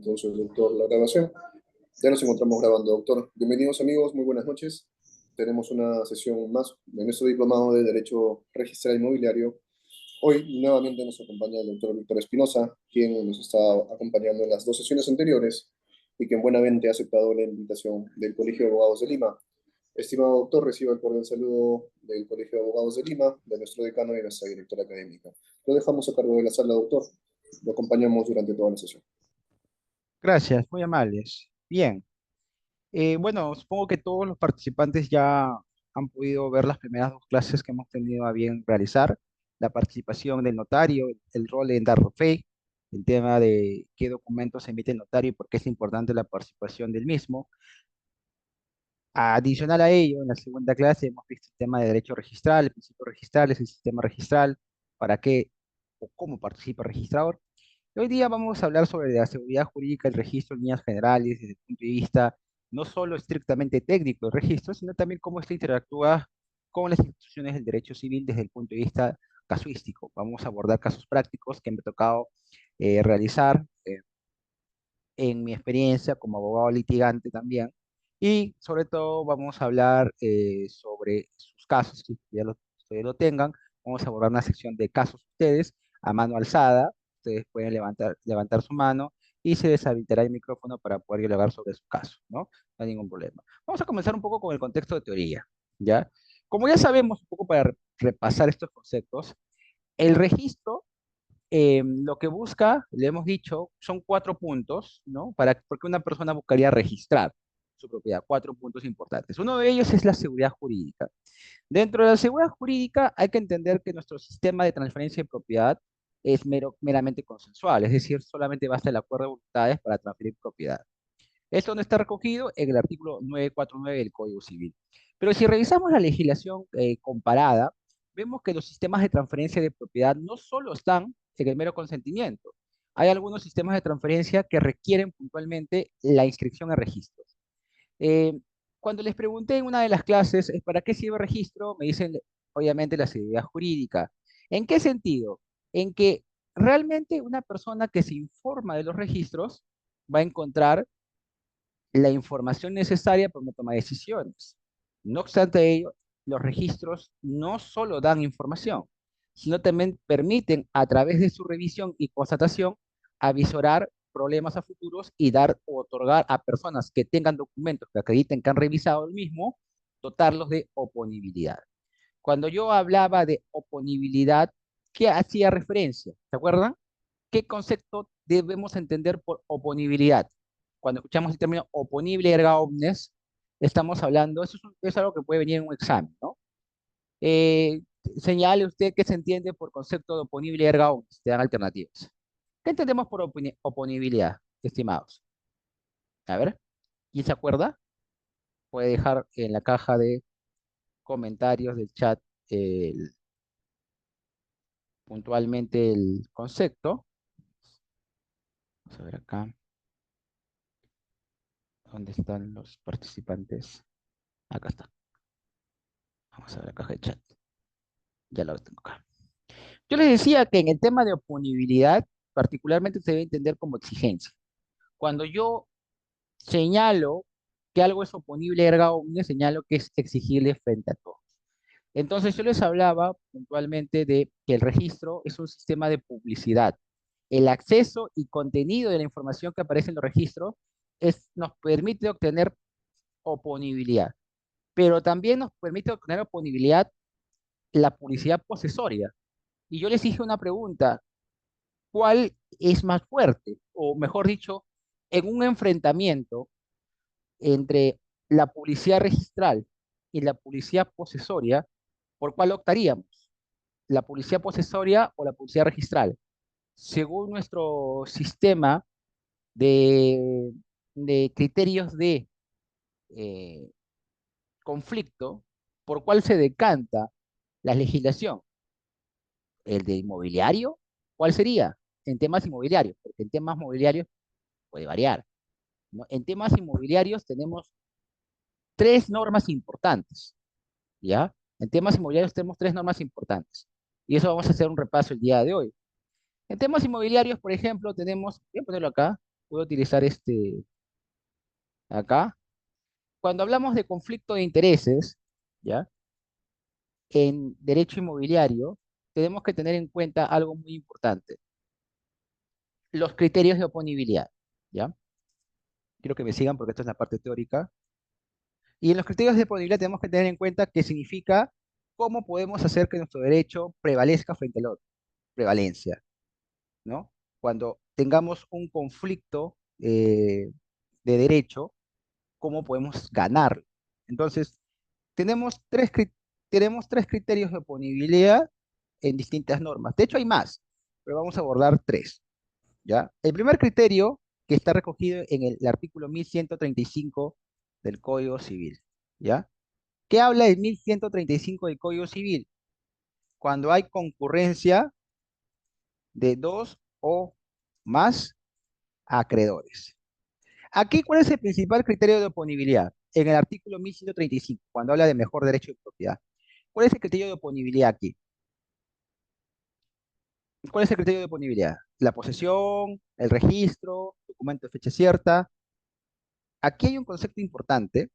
Entonces, doctor, la grabación. Ya nos encontramos grabando, doctor. Bienvenidos amigos, muy buenas noches. Tenemos una sesión más de nuestro diplomado de Derecho Registral Inmobiliario. Hoy nuevamente nos acompaña el doctor Víctor Espinosa, quien nos está acompañando en las dos sesiones anteriores y quien buenamente ha aceptado la invitación del Colegio de Abogados de Lima. Estimado doctor, reciba el cordial saludo del Colegio de Abogados de Lima, de nuestro decano y de nuestra directora académica. Lo dejamos a cargo de la sala, doctor. Lo acompañamos durante toda la sesión. Gracias, muy amables. Bien, bueno, supongo que todos los participantes ya han podido ver las primeras dos clases que hemos tenido a bien realizar, la participación del notario, el rol en dar fe, el tema de qué documentos emite el notario y por qué es importante la participación del mismo. Adicional a ello, en la segunda clase hemos visto el tema de derecho registral, el principio registral, el sistema registral, para qué o cómo participa el registrador. Hoy día vamos a hablar sobre la seguridad jurídica del registro en líneas generales, desde el punto de vista no solo estrictamente técnico del registro, sino también cómo éste interactúa con las instituciones del derecho civil desde el punto de vista casuístico. Vamos a abordar casos prácticos que me ha tocado realizar en mi experiencia como abogado litigante también. Y sobre todo vamos a hablar sobre sus casos, si ya lo, ustedes lo tengan. Vamos a abordar una sección de casos ustedes a mano alzada. Ustedes pueden levantar su mano y se deshabilitará el micrófono para poder dialogar sobre su caso, ¿no? No hay ningún problema. Vamos a comenzar un poco con el contexto de teoría, ¿ya? Como ya sabemos, un poco para repasar estos conceptos, el registro lo que busca, le hemos dicho, son cuatro puntos, ¿no? Porque una persona buscaría registrar su propiedad, cuatro puntos importantes. Uno de ellos es la seguridad jurídica. Dentro de la seguridad jurídica hay que entender que nuestro sistema de transferencia de propiedad es meramente consensual, es decir, solamente basta el acuerdo de voluntades para transferir propiedad. Esto no está recogido en el artículo 949 del Código Civil. Pero si revisamos la legislación comparada, vemos que los sistemas de transferencia de propiedad no solo están en el mero consentimiento. Hay algunos sistemas de transferencia que requieren puntualmente la inscripción en registros. Eh, Cuando les pregunté en una de las clases, ¿para qué sirve el registro? Me dicen, obviamente, la seguridad jurídica. ¿En qué sentido? En que realmente una persona que se informa de los registros va a encontrar la información necesaria para una toma de decisiones. No obstante ello, los registros no solo dan información, sino también permiten, a través de su revisión y constatación, avisorar problemas a futuros y dar o otorgar a personas que tengan documentos que acrediten que han revisado el mismo, dotarlos de oponibilidad. Cuando yo hablaba de oponibilidad, ¿qué hacía referencia? ¿Se acuerdan? ¿Qué concepto debemos entender por oponibilidad? Cuando escuchamos el término oponible erga omnes, estamos hablando, es algo que puede venir en un examen, ¿no? Eh, Señale usted qué se entiende por concepto de oponible erga omnes, te dan alternativas. ¿Qué entendemos por oponibilidad, estimados? A ver, ¿quién se acuerda? Puede dejar en la caja de comentarios del chat puntualmente el concepto. Vamos a ver acá, ¿dónde están los participantes? Acá está. Vamos a ver la caja de chat. Ya la tengo acá. Yo les decía que en el tema de oponibilidad, particularmente se debe entender como exigencia. Cuando yo señalo que algo es oponible erga omnes, señalo que es exigible frente a todos. Entonces yo les hablaba puntualmente de que el registro es un sistema de publicidad. El acceso y contenido de la información que aparece en los registros nos permite obtener oponibilidad, pero también nos permite obtener oponibilidad la publicidad posesoria. Y yo les dije una pregunta, ¿cuál es más fuerte? O mejor dicho, en un enfrentamiento entre la publicidad registral y la publicidad posesoria, ¿por cuál optaríamos? ¿La publicidad posesoria o la publicidad registral? Según nuestro sistema de, de criterios de eh, conflicto, ¿por cuál se decanta la legislación? ¿El de inmobiliario? ¿Cuál sería? En temas inmobiliarios, porque en temas mobiliarios puede variar, ¿no? En temas inmobiliarios tenemos tres normas importantes, ¿ya? En temas inmobiliarios tenemos tres normas importantes. Y eso vamos a hacer un repaso el día de hoy. En temas inmobiliarios, por ejemplo, tenemos, voy a ponerlo acá, Voy a utilizar acá. Cuando hablamos de conflicto de intereses, ¿ya? En derecho inmobiliario, tenemos que tener en cuenta algo muy importante, los criterios de oponibilidad, ¿ya? Quiero que me sigan porque esto es la parte teórica. Y en los criterios de oponibilidad tenemos que tener en cuenta qué significa cómo podemos hacer que nuestro derecho prevalezca frente al otro, prevalencia, ¿no? Cuando tengamos un conflicto de derecho, ¿cómo podemos ganar? Entonces, tenemos tenemos tres criterios de oponibilidad en distintas normas. De hecho, hay más, pero vamos a abordar tres, ¿ya? El primer criterio, que está recogido en el artículo 1135 del Código Civil, ¿ya? ¿Qué habla el 1135 del Código Civil? Cuando hay concurrencia de dos o más acreedores. Aquí, ¿cuál es el principal criterio de oponibilidad? En el artículo 1135, cuando habla de mejor derecho de propiedad. ¿Cuál es el criterio de oponibilidad aquí? ¿Cuál es el criterio de oponibilidad? La posesión, el registro, documento de fecha cierta. Aquí hay un concepto importante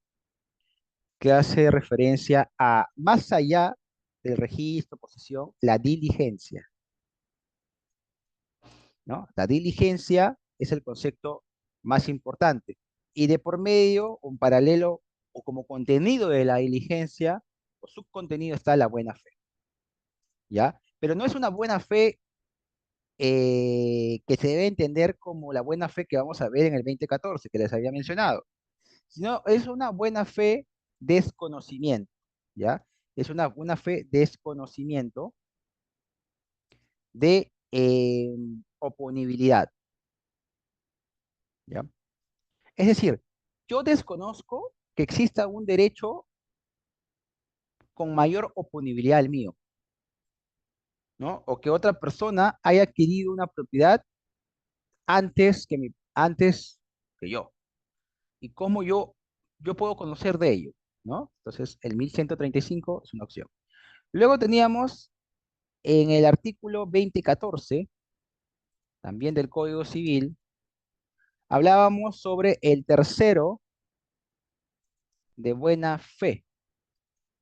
que hace referencia a, más allá del registro, posesión, la diligencia, ¿no? La diligencia es el concepto más importante. Y de por medio, un paralelo o como contenido de la diligencia o subcontenido está la buena fe, ¿ya? Pero no es una buena fe que se debe entender como la buena fe que vamos a ver en el 2014, que les había mencionado, sino es una buena fe desconocimiento, ¿ya? Es una buena fe desconocimiento de oponibilidad, ¿ya? Es decir, yo desconozco que exista un derecho con mayor oponibilidad al mío, ¿no? O que otra persona haya adquirido una propiedad antes que yo. ¿Y cómo yo puedo conocer de ello? ¿No? Entonces, el 1135 es una opción. Luego teníamos en el artículo 2014, también del Código Civil, hablábamos sobre el tercero de buena fe,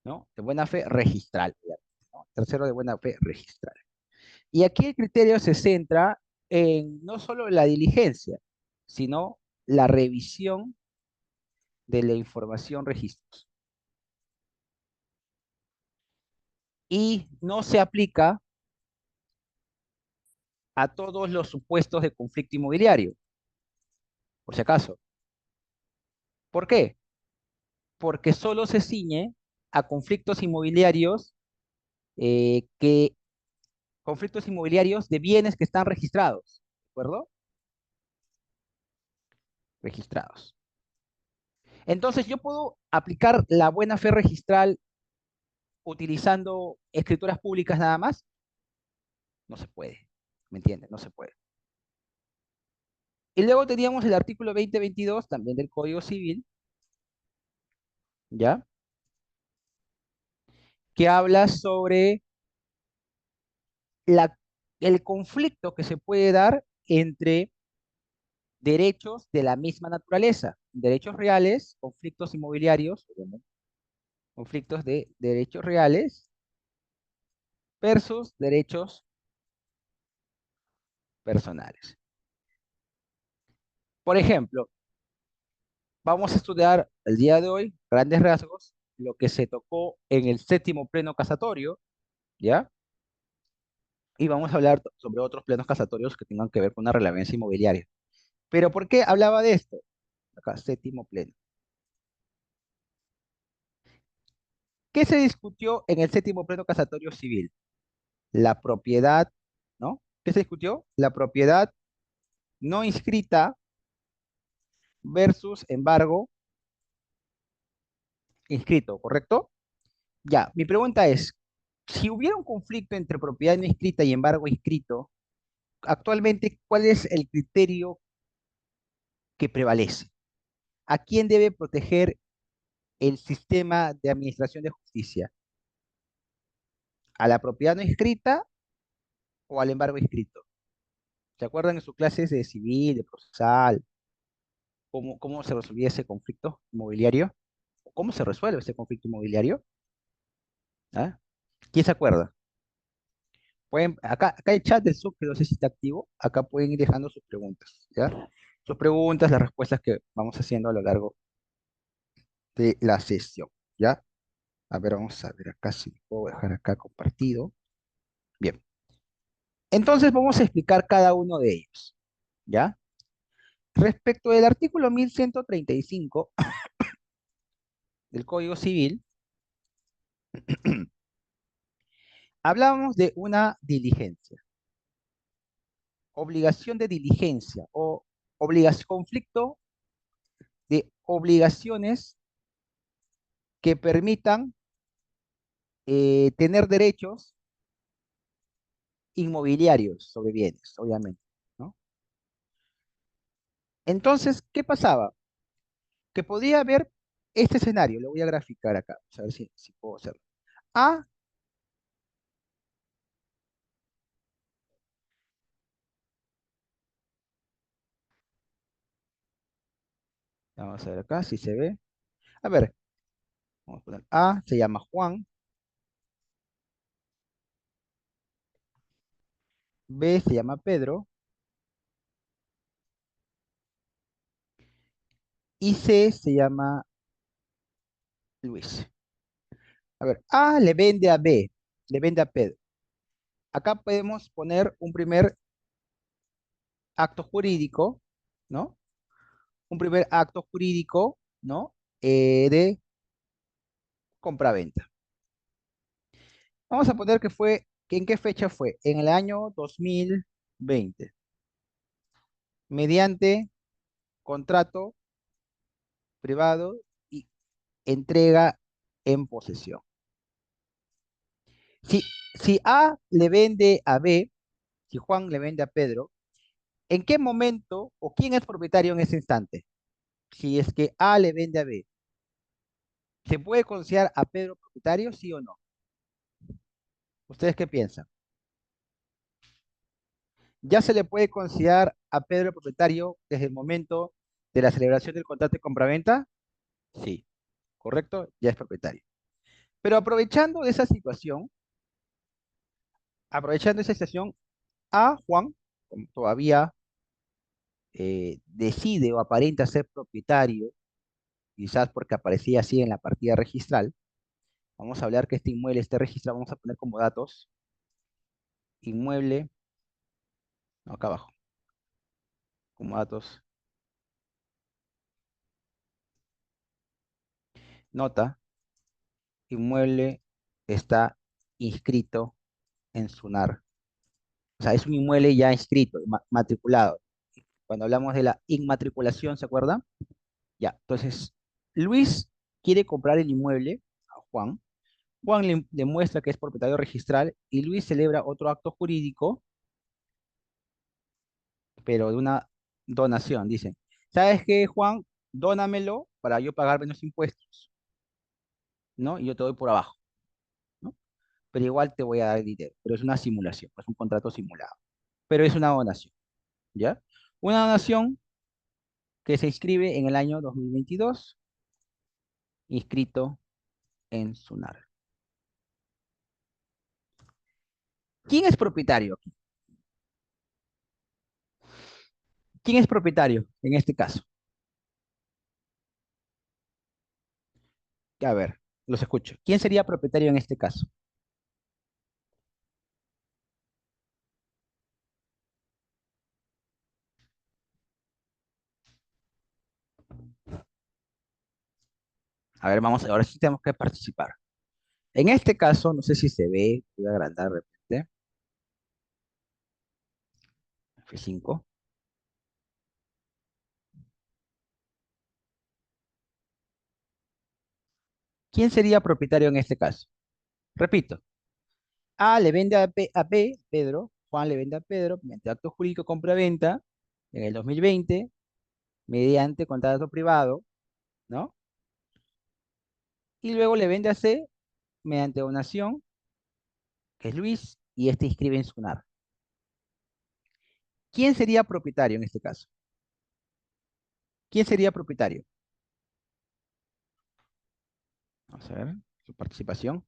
¿no? De buena fe registral, ¿no? Tercero de buena fe registral. Y aquí el criterio se centra en no solo la diligencia, sino la revisión de la información registros. Y no se aplica a todos los supuestos de conflicto inmobiliario, por si acaso. ¿Por qué? Porque solo se ciñe a que conflictos inmobiliarios de bienes que están registrados, ¿de acuerdo? Registrados. Entonces, yo puedo aplicar la buena fe registral utilizando escrituras públicas nada más. No se puede, ¿me entiendes? No se puede. Y luego teníamos el artículo 2022 también del Código Civil, ¿ya? Que habla sobre la, el conflicto que se puede dar entre derechos de la misma naturaleza, derechos reales, conflictos inmobiliarios, obviamente, conflictos de derechos reales versus derechos personales. Por ejemplo, vamos a estudiar el día de hoy, grandes rasgos, lo que se tocó en el séptimo pleno casatorio, ¿ya? Y vamos a hablar sobre otros plenos casatorios que tengan que ver con una relevancia inmobiliaria. ¿Pero por qué hablaba de esto? Acá, séptimo pleno. ¿Qué se discutió en el séptimo pleno casatorio civil? La propiedad, ¿no? ¿Qué se discutió? La propiedad no inscrita versus embargo inscrito, ¿correcto? Ya, mi pregunta es, si hubiera un conflicto entre propiedad no inscrita y embargo inscrito, actualmente, ¿cuál es el criterio que prevalece? ¿A quién debe proteger el sistema de administración de justicia? ¿A la propiedad no inscrita o al embargo inscrito? O ¿Se acuerdan en sus clases de civil, de procesal, cómo se resolvía ese conflicto inmobiliario? ¿Cómo se resuelve ese conflicto inmobiliario? ¿Ah? ¿Quién se acuerda? Acá el chat del Zoom, que no sé si está activo, acá pueden ir dejando sus preguntas, ¿ya? Sus preguntas, las respuestas que vamos haciendo a lo largo de la sesión, ¿ya? A ver, vamos a ver acá si puedo dejar acá compartido. Bien, entonces vamos a explicar cada uno de ellos, ¿ya? Respecto del artículo 1135 del Código Civil, hablábamos de una diligencia, obligación de diligencia o conflicto de obligaciones que permitan tener derechos inmobiliarios sobre bienes, obviamente, ¿no? Entonces, ¿qué pasaba? Que podía haber este escenario, lo voy a graficar acá, vamos a ver si puedo hacerlo. A, vamos a ver acá si se ve. A ver, vamos a poner A, se llama Juan, B se llama Pedro y C se llama Luis. A ver, A le vende a B, le vende a Pedro. Acá podemos poner un primer acto jurídico, ¿no? Un primer acto jurídico, ¿no? De compraventa. Vamos a poner que fue, que ¿en qué fecha fue? En el año 2020, mediante contrato privado y entrega en posesión. Si, si A le vende a B, si Juan le vende a Pedro, ¿en qué momento o quién es propietario en ese instante? Si es que A le vende a B, ¿se puede considerar a Pedro propietario, sí o no? ¿Ustedes qué piensan? ¿Ya se le puede considerar a Pedro propietario desde el momento de la celebración del contrato de compraventa? Sí, correcto, ya es propietario. Pero aprovechando esa situación, a Juan, como todavía decide o aparenta ser propietario, quizás porque aparecía así en la partida registral, vamos a hablar que este inmueble esté registrado, vamos a poner como datos, inmueble, no, acá abajo, como datos, nota, inmueble está inscrito en SUNAR. O sea, es un inmueble ya inscrito, matriculado. Cuando hablamos de la inmatriculación, ¿se acuerdan? Ya, entonces, Luis quiere comprar el inmueble a Juan. Juan le muestra que es propietario registral y Luis celebra otro acto jurídico, pero de una donación. Dicen, ¿sabes qué, Juan? Dónamelo para yo pagar menos impuestos, ¿no? Y yo te doy por abajo, ¿no? Pero igual te voy a dar el dinero. Pero es una simulación, es un contrato simulado. Pero es una donación, ¿ya? Una donación que se inscribe en el año 2022, inscrito en SUNAR. ¿Quién es propietario aquí? ¿Quién es propietario en este caso? A ver, los escucho. ¿Quién sería propietario en este caso? A ver, vamos, ahora sí tenemos que participar. En este caso, no sé si se ve, voy a agrandar de repente, F5. ¿Quién sería propietario en este caso? Repito, A le vende a B, Pedro, Juan le vende a Pedro, mediante acto jurídico compra-venta en el 2020, mediante contrato privado, ¿no? Y luego le vende a C mediante donación, que es Luis, y este inscribe en SUNAR. ¿Quién sería propietario en este caso? ¿Quién sería propietario? Vamos a ver su participación.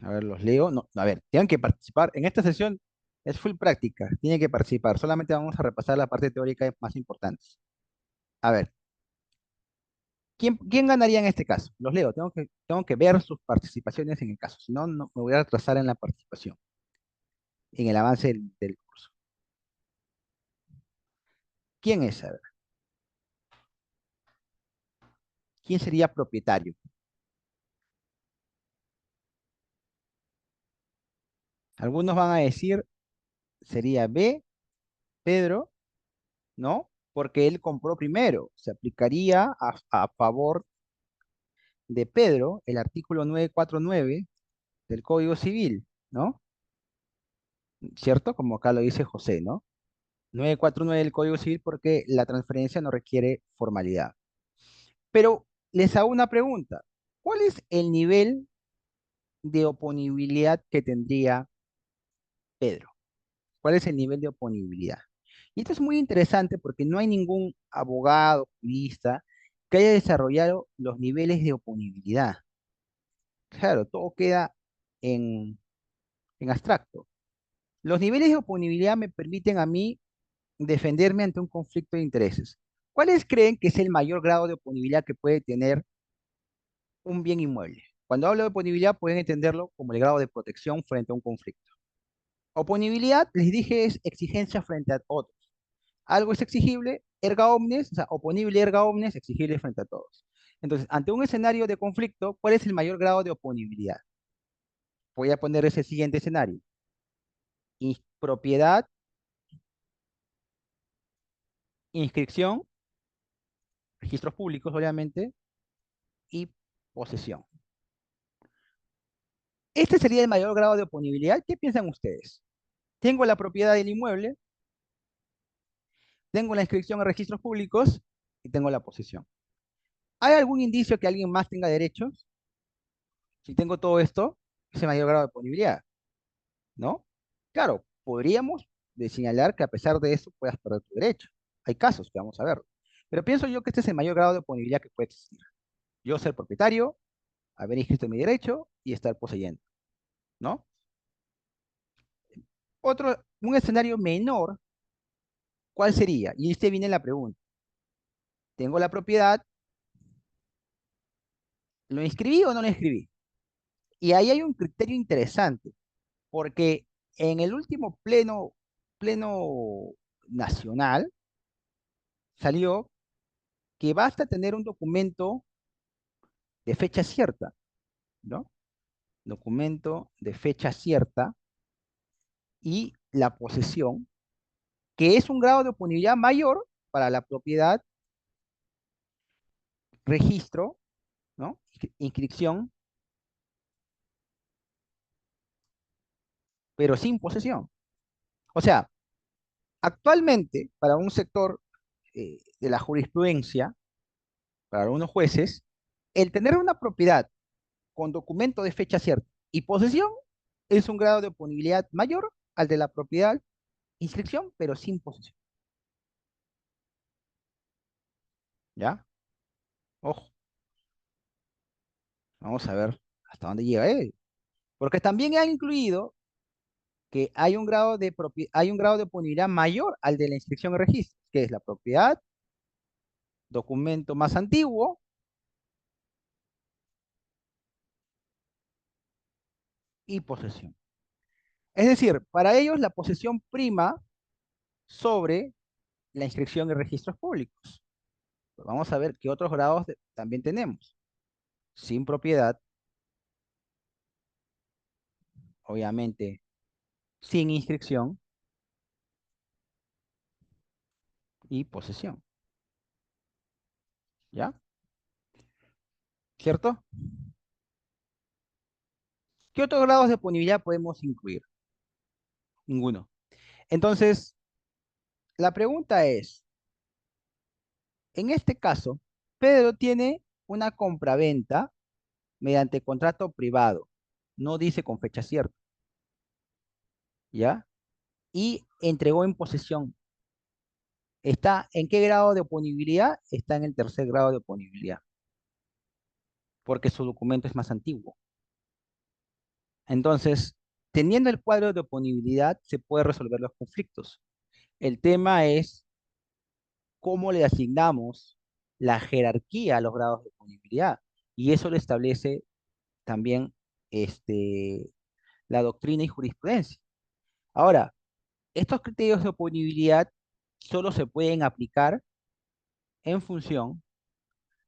A ver, los leo. No, a ver, tienen que participar. En esta sesión es full práctica. Tienen que participar. Solamente vamos a repasar la parte teórica más importante. A ver, ¿quién ganaría en este caso? Los leo. Tengo que ver sus participaciones en el caso. Si no, no me voy a retrasar en la participación, en el avance del curso. ¿Quién es? A ver, ¿quién sería propietario? Algunos van a decir, sería B, Pedro, ¿no? Porque él compró primero. Se aplicaría a favor de Pedro el artículo 949 del Código Civil, ¿no? ¿Cierto? Como acá lo dice José, ¿no? 949 del Código Civil porque la transferencia no requiere formalidad. Pero les hago una pregunta. ¿Cuál es el nivel de oponibilidad que tendría Pedro? ¿Cuál es el nivel de oponibilidad? Y esto es muy interesante porque no hay ningún abogado, jurista, que haya desarrollado los niveles de oponibilidad. Claro, todo queda en, en abstracto. Los niveles de oponibilidad me permiten a mí defenderme ante un conflicto de intereses. ¿Cuáles creen que es el mayor grado de oponibilidad que puede tener un bien inmueble? Cuando hablo de oponibilidad pueden entenderlo como el grado de protección frente a un conflicto. Oponibilidad, les dije, es exigencia frente a otros. Algo es exigible, erga omnes, o sea, oponible erga omnes, exigible frente a todos. Entonces, ante un escenario de conflicto, ¿cuál es el mayor grado de oponibilidad? Voy a poner ese siguiente escenario. Propiedad, inscripción, registros públicos, obviamente, y posesión. Este sería el mayor grado de oponibilidad. ¿Qué piensan ustedes? Tengo la propiedad del inmueble, tengo la inscripción a registros públicos y tengo la posesión. ¿Hay algún indicio que alguien más tenga derechos? Si tengo todo esto, es el mayor grado de oponibilidad, ¿no? Claro, podríamos señalar que a pesar de eso puedas perder tu derecho. Hay casos que vamos a ver. Pero pienso yo que este es el mayor grado de oponibilidad que puede existir. Yo ser propietario, haber inscrito mi derecho y estar poseyendo, ¿no? Un escenario menor, ¿cuál sería? Y este viene la pregunta. Tengo la propiedad, ¿lo inscribí o no lo inscribí? Y ahí hay un criterio interesante, porque en el último pleno nacional salió que basta tener un documento de fecha cierta, ¿no? Documento de fecha cierta y la posesión, que es un grado de oponibilidad mayor para la propiedad, registro, ¿no? Inscripción, pero sin posesión. O sea, actualmente, para un sector de la jurisprudencia, para algunos jueces, el tener una propiedad con documento de fecha cierta y posesión es un grado de oponibilidad mayor al de la propiedad, inscripción, pero sin posesión. ¿Ya? Ojo, vamos a ver hasta dónde llega él. Porque también ha incluido que hay un grado de oponibilidad mayor al de la inscripción y registro, que es la propiedad, documento más antiguo y posesión. Es decir, para ellos la posesión prima sobre la inscripción y registros públicos. Pues vamos a ver qué otros grados también tenemos. Sin propiedad, obviamente, sin inscripción y posesión. ¿Ya? ¿Cierto? ¿Qué otros grados de oponibilidad podemos incluir? Ninguno. Entonces, la pregunta es, en este caso, Pedro tiene una compraventa mediante contrato privado, no dice con fecha cierta, ¿ya? Y entregó en posesión. ¿Está en qué grado de oponibilidad? Está en el tercer grado de oponibilidad, porque su documento es más antiguo. Entonces, teniendo el cuadro de oponibilidad, se puede resolver los conflictos. El tema es cómo le asignamos la jerarquía a los grados de oponibilidad. Y eso lo establece también este, la doctrina y jurisprudencia. Ahora, estos criterios de oponibilidad solo se pueden aplicar en función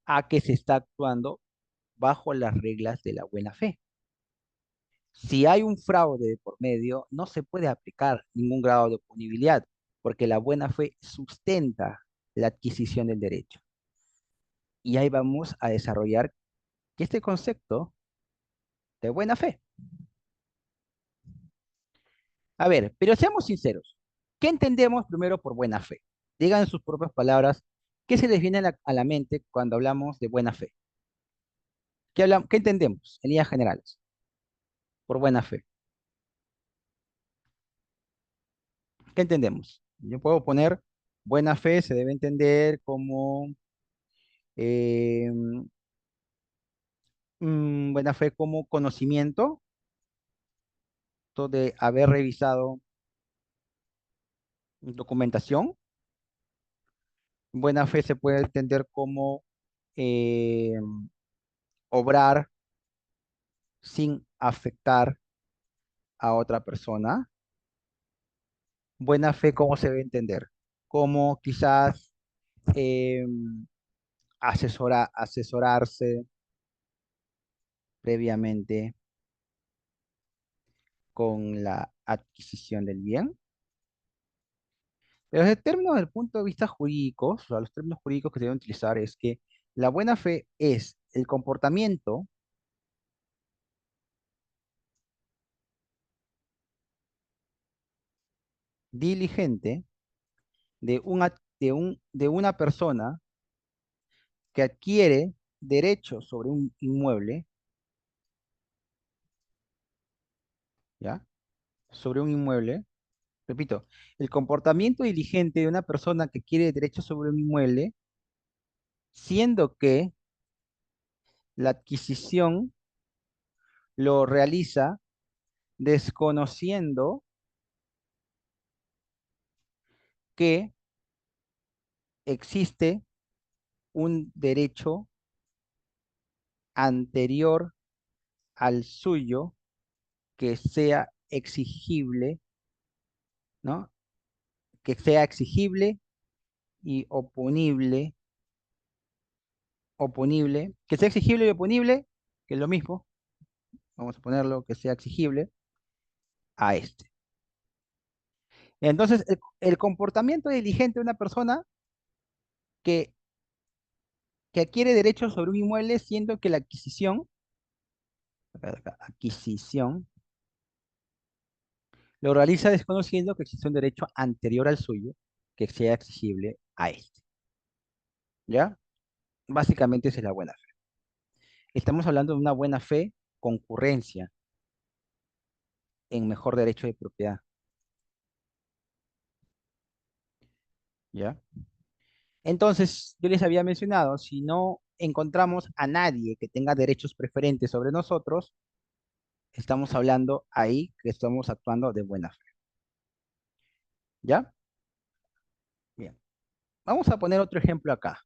a que se está actuando bajo las reglas de la buena fe. Si hay un fraude de por medio, no se puede aplicar ningún grado de punibilidad, porque la buena fe sustenta la adquisición del derecho. Y ahí vamos a desarrollar este concepto de buena fe. A ver, pero seamos sinceros. ¿Qué entendemos primero por buena fe? Digan en sus propias palabras, ¿qué se les viene a la mente cuando hablamos de buena fe? ¿Qué entendemos en líneas generales por buena fe? ¿Qué entendemos? Yo puedo poner buena fe, se debe entender como eh, buena fe como conocimiento de haber revisado documentación. Buena fe se puede entender como eh, obrar sin afectar a otra persona. Buena fe, ¿cómo se debe entender? Como quizás eh, asesorarse previamente con la adquisición del bien. Pero desde términos del punto de vista jurídico, o sea, los términos jurídicos que se deben utilizar es que la buena fe es el comportamiento diligente de una persona que adquiere derechos sobre un inmueble, ¿ya? Sobre un inmueble, repito, el comportamiento diligente de una persona que adquiere derechos sobre un inmueble, siendo que la adquisición lo realiza desconociendo que existe un derecho anterior al suyo que sea exigible, ¿no? Que sea exigible y oponible, que sea exigible y oponible, que es lo mismo, vamos a ponerlo, que sea exigible a este. Entonces, el comportamiento diligente de una persona que, que adquiere derechos sobre un inmueble, siendo que la adquisición, lo realiza desconociendo que existe un derecho anterior al suyo que sea exigible a este. ¿Ya? Básicamente esa es la buena fe. Estamos hablando de una buena fe concurrencia en mejor derecho de propiedad. ¿Ya? Entonces, yo les había mencionado, si no encontramos a nadie que tenga derechos preferentes sobre nosotros, estamos hablando ahí que estamos actuando de buena fe. ¿Ya? Bien. Vamos a poner otro ejemplo acá,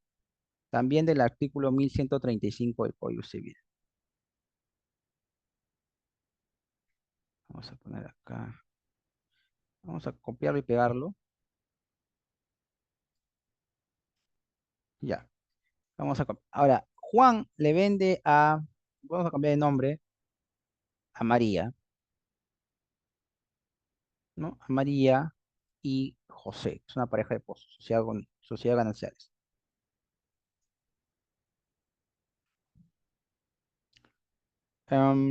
también del artículo 1135 del Código Civil. Vamos a poner acá. Vamos a copiarlo y pegarlo. Ya. Ahora, Juan le vende vamos a cambiar de nombre, a María, ¿no? A María y José. Es una pareja de esposos, sociedad gananciales.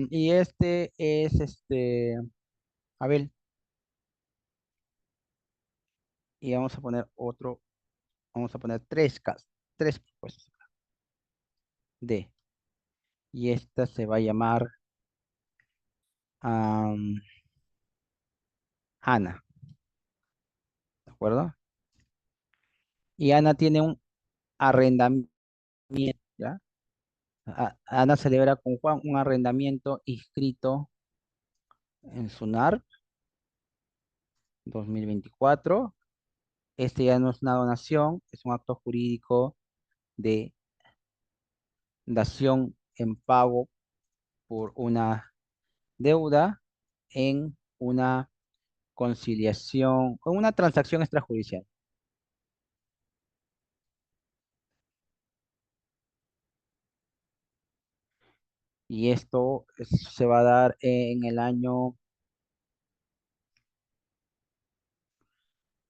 Y este es Abel. y vamos a poner otro, vamos a poner tres casos, tres propuestas. D. Y esta se va a llamar am, Ana, ¿de acuerdo? Y Ana tiene un arrendamiento, ¿ya? Ana celebra con Juan un arrendamiento inscrito en SUNAR 2024. Este ya no es una donación, es un acto jurídico de dación en pago por una deuda en una conciliación, con una transacción extrajudicial. Y esto se va a dar en el año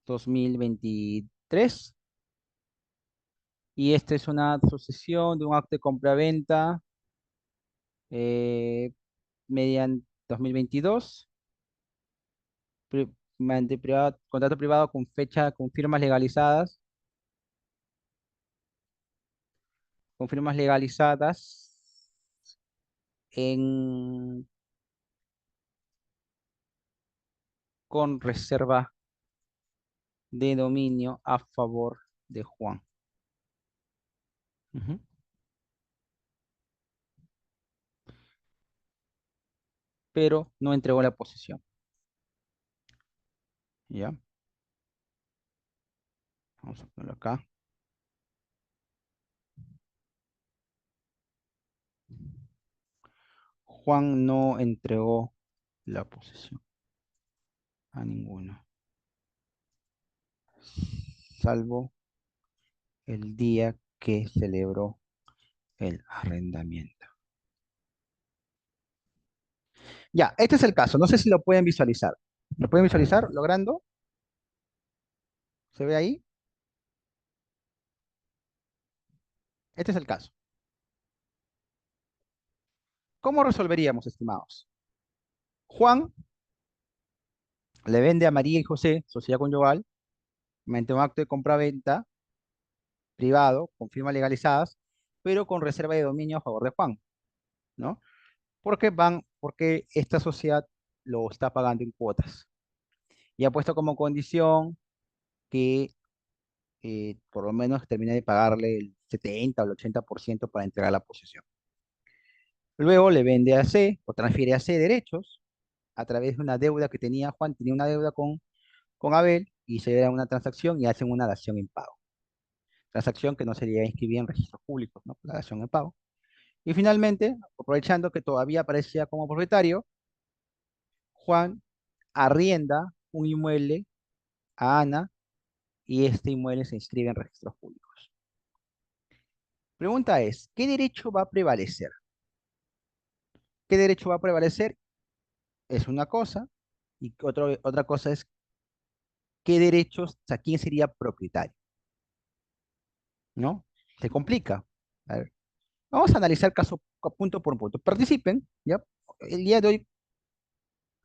2023. Y esta es una sucesión de un acto de compraventa eh, mediante 2022, mediante contrato privado con fecha, con firmas legalizadas en, con reserva de dominio a favor de Juan. Ujú. Pero no entregó la posesión. ¿Ya? Vamos a ponerlo acá. Juan no entregó la posesión a ninguno, salvo el día que celebró el arrendamiento. Ya, este es el caso. No sé si lo pueden visualizar. ¿Lo pueden visualizar logrando? ¿Se ve ahí? Este es el caso. ¿Cómo resolveríamos, estimados? Juan le vende a María y José, sociedad conyugal, mediante un acto de compraventa privado, con firmas legalizadas, pero con reserva de dominio a favor de Juan, ¿no? Porque esta sociedad lo está pagando en cuotas y ha puesto como condición que por lo menos termine de pagarle el 70 o el 80% para entregar la posesión. Luego le vende a C o transfiere a C derechos a través de una deuda que tenía Juan, tenía una deuda con Abel y se da una transacción y hacen una dación en pago. Transacción que no sería inscribida en registros públicos, ¿no? La dación en pago. Y finalmente, aprovechando que todavía aparecía como propietario, Juan arrienda un inmueble a Ana y este inmueble se inscribe en registros públicos. Pregunta es, ¿qué derecho va a prevalecer? ¿Qué derecho va a prevalecer? Es una cosa, y otra cosa es qué derechos, o sea, quién sería propietario, ¿no? Se complica. A ver, vamos a analizar caso punto por punto. Participen, ¿ya? El día de hoy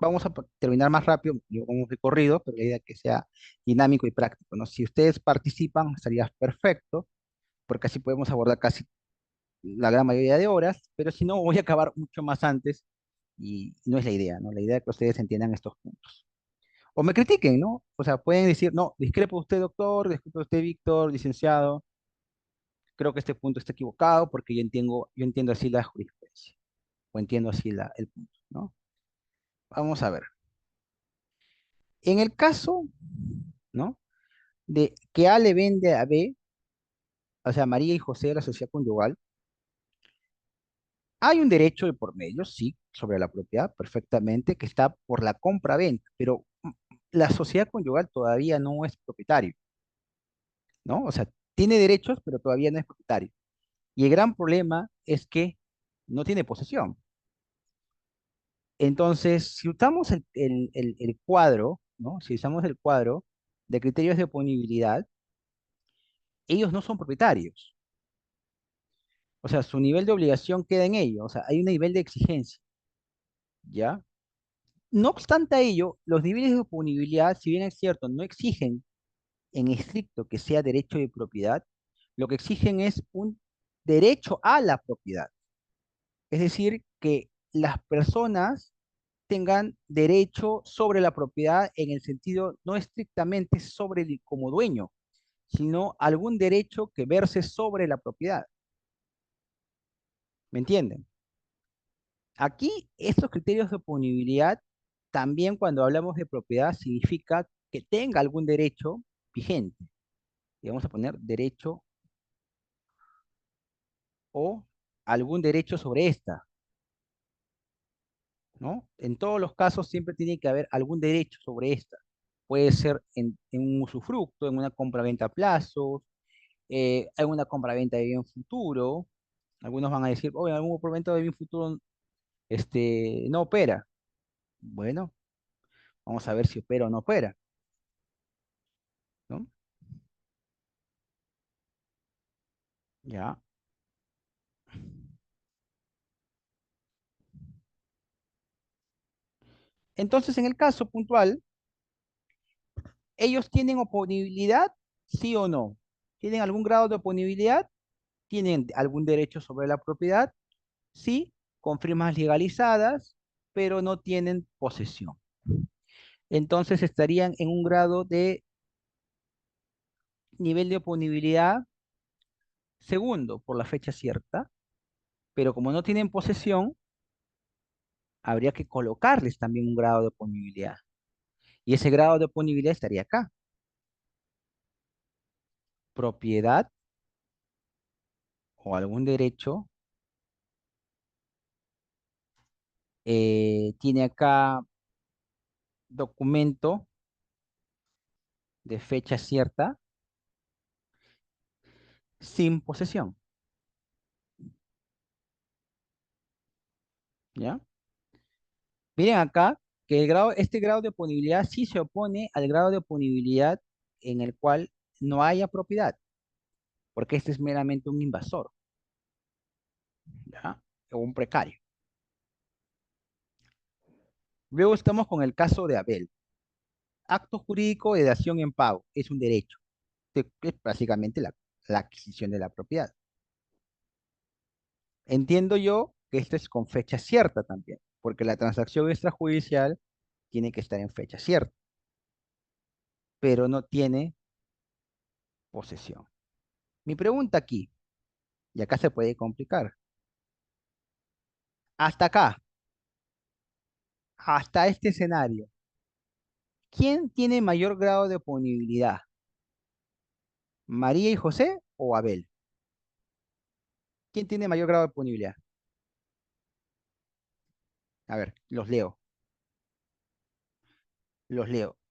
vamos a terminar más rápido, yo como un recorrido, pero la idea es que sea dinámico y práctico, ¿no? Si ustedes participan, estaría perfecto, porque así podemos abordar casi la gran mayoría de horas, pero si no, voy a acabar mucho más antes y no es la idea, ¿no? La idea es que ustedes entiendan estos puntos. O me critiquen, ¿no? O sea, pueden decir, no, discrepo de usted, doctor, discrepo de usted, Víctor, licenciado, creo que este punto está equivocado porque yo entiendo así la jurisprudencia, o entiendo así el punto, ¿no? Vamos a ver. En el caso, ¿no? De que A le vende a B, o sea, María y José de la sociedad conyugal, hay un derecho de por medio, sí, sobre la propiedad, perfectamente, que está por la compra-venta, pero la sociedad conyugal todavía no es propietario, ¿no? O sea, tiene derechos, pero todavía no es propietario. Y el gran problema es que no tiene posesión. Entonces, si usamos el cuadro, ¿no? Si usamos el cuadro de criterios de oponibilidad, ellos no son propietarios. O sea, su nivel de obligación queda en ello. O sea, hay un nivel de exigencia, ¿ya? No obstante a ello, los niveles de oponibilidad, si bien es cierto, no exigen en estricto que sea derecho de propiedad, lo que exigen es un derecho a la propiedad. Es decir, que las personas tengan derecho sobre la propiedad en el sentido no estrictamente sobre el como dueño, sino algún derecho que verse sobre la propiedad. ¿Me entienden? Aquí, estos criterios de oponibilidad, también cuando hablamos de propiedad, significa que tenga algún derecho vigente. Y vamos a poner derecho o algún derecho sobre esta, ¿no? En todos los casos siempre tiene que haber algún derecho sobre esta. Puede ser en un usufructo, en una compra-venta a plazos, en una compra-venta de bien futuro. Algunos van a decir, oye, algún compra-venta de bien futuro no opera. Bueno, vamos a ver si opera o no opera, ¿no? Ya. Entonces, en el caso puntual, ellos tienen oponibilidad, sí o no. ¿Tienen algún grado de oponibilidad? ¿Tienen algún derecho sobre la propiedad? Sí, con firmas legalizadas, pero no tienen posesión. Entonces estarían en un grado de nivel de oponibilidad segundo por la fecha cierta, pero como no tienen posesión, habría que colocarles también un grado de oponibilidad. Y ese grado de oponibilidad estaría acá. Propiedad o algún derecho. Tiene acá documento de fecha cierta sin posesión. ¿Ya? Miren acá que este grado de oponibilidad sí se opone al grado de oponibilidad en el cual no haya propiedad, porque este es meramente un invasor, ¿ya? O un precario. Luego estamos con el caso de Abel. Acto jurídico de dación en pago es un derecho, que es básicamente la adquisición de la propiedad. Entiendo yo que esto es con fecha cierta también, porque la transacción extrajudicial tiene que estar en fecha cierta, pero no tiene posesión. Mi pregunta aquí, y acá se puede complicar, hasta acá, hasta este escenario, ¿quién tiene mayor grado de oponibilidad? ¿María y José o Abel? ¿Quién tiene mayor grado de oponibilidad? A ver, los leo.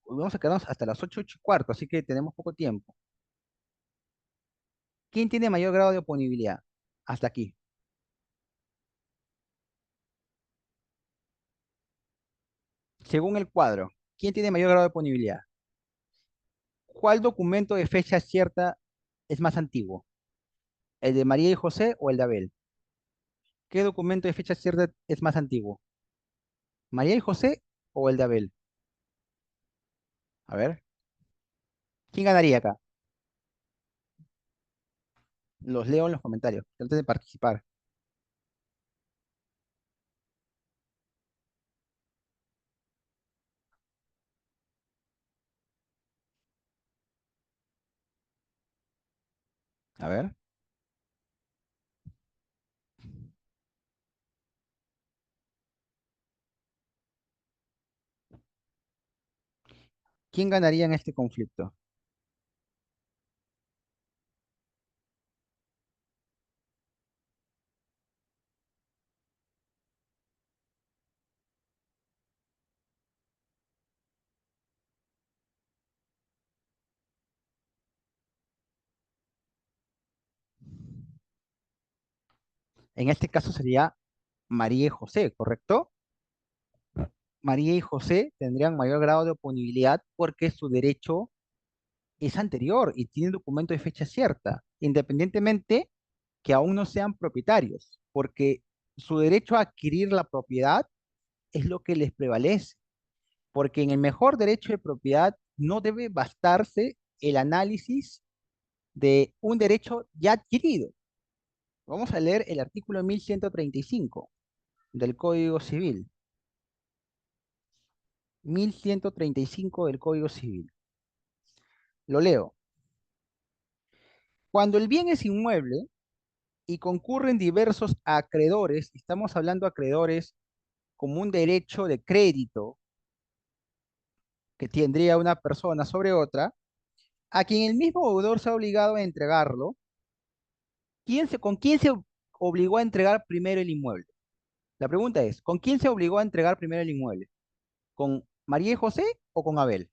Vamos a quedarnos hasta las 8:15, así que tenemos poco tiempo. ¿Quién tiene mayor grado de oponibilidad? Hasta aquí. Según el cuadro, ¿quién tiene mayor grado de oponibilidad? ¿Cuál documento de fecha cierta es más antiguo? ¿El de María y José o el de Abel? ¿Qué documento de fecha cierta es más antiguo? ¿María y José o el de Abel? A ver, ¿quién ganaría acá? Los leo en los comentarios. Traten de participar. A ver, ¿quién ganaría en este conflicto? En este caso sería María y José, ¿correcto? María y José tendrían mayor grado de oponibilidad porque su derecho es anterior y tiene documento de fecha cierta, independientemente que aún no sean propietarios, porque su derecho a adquirir la propiedad es lo que les prevalece, porque en el mejor derecho de propiedad no debe bastarse el análisis de un derecho ya adquirido. Vamos a leer el artículo 1135 del Código Civil. 1135 del Código Civil. Lo leo. Cuando el bien es inmueble y concurren diversos acreedores, estamos hablando de acreedores como un derecho de crédito que tendría una persona sobre otra, a quien el mismo deudor se ha obligado a entregarlo. ¿Con quién se obligó a entregar primero el inmueble? La pregunta es, ¿con quién se obligó a entregar primero el inmueble? ¿Con María y José o con Abel?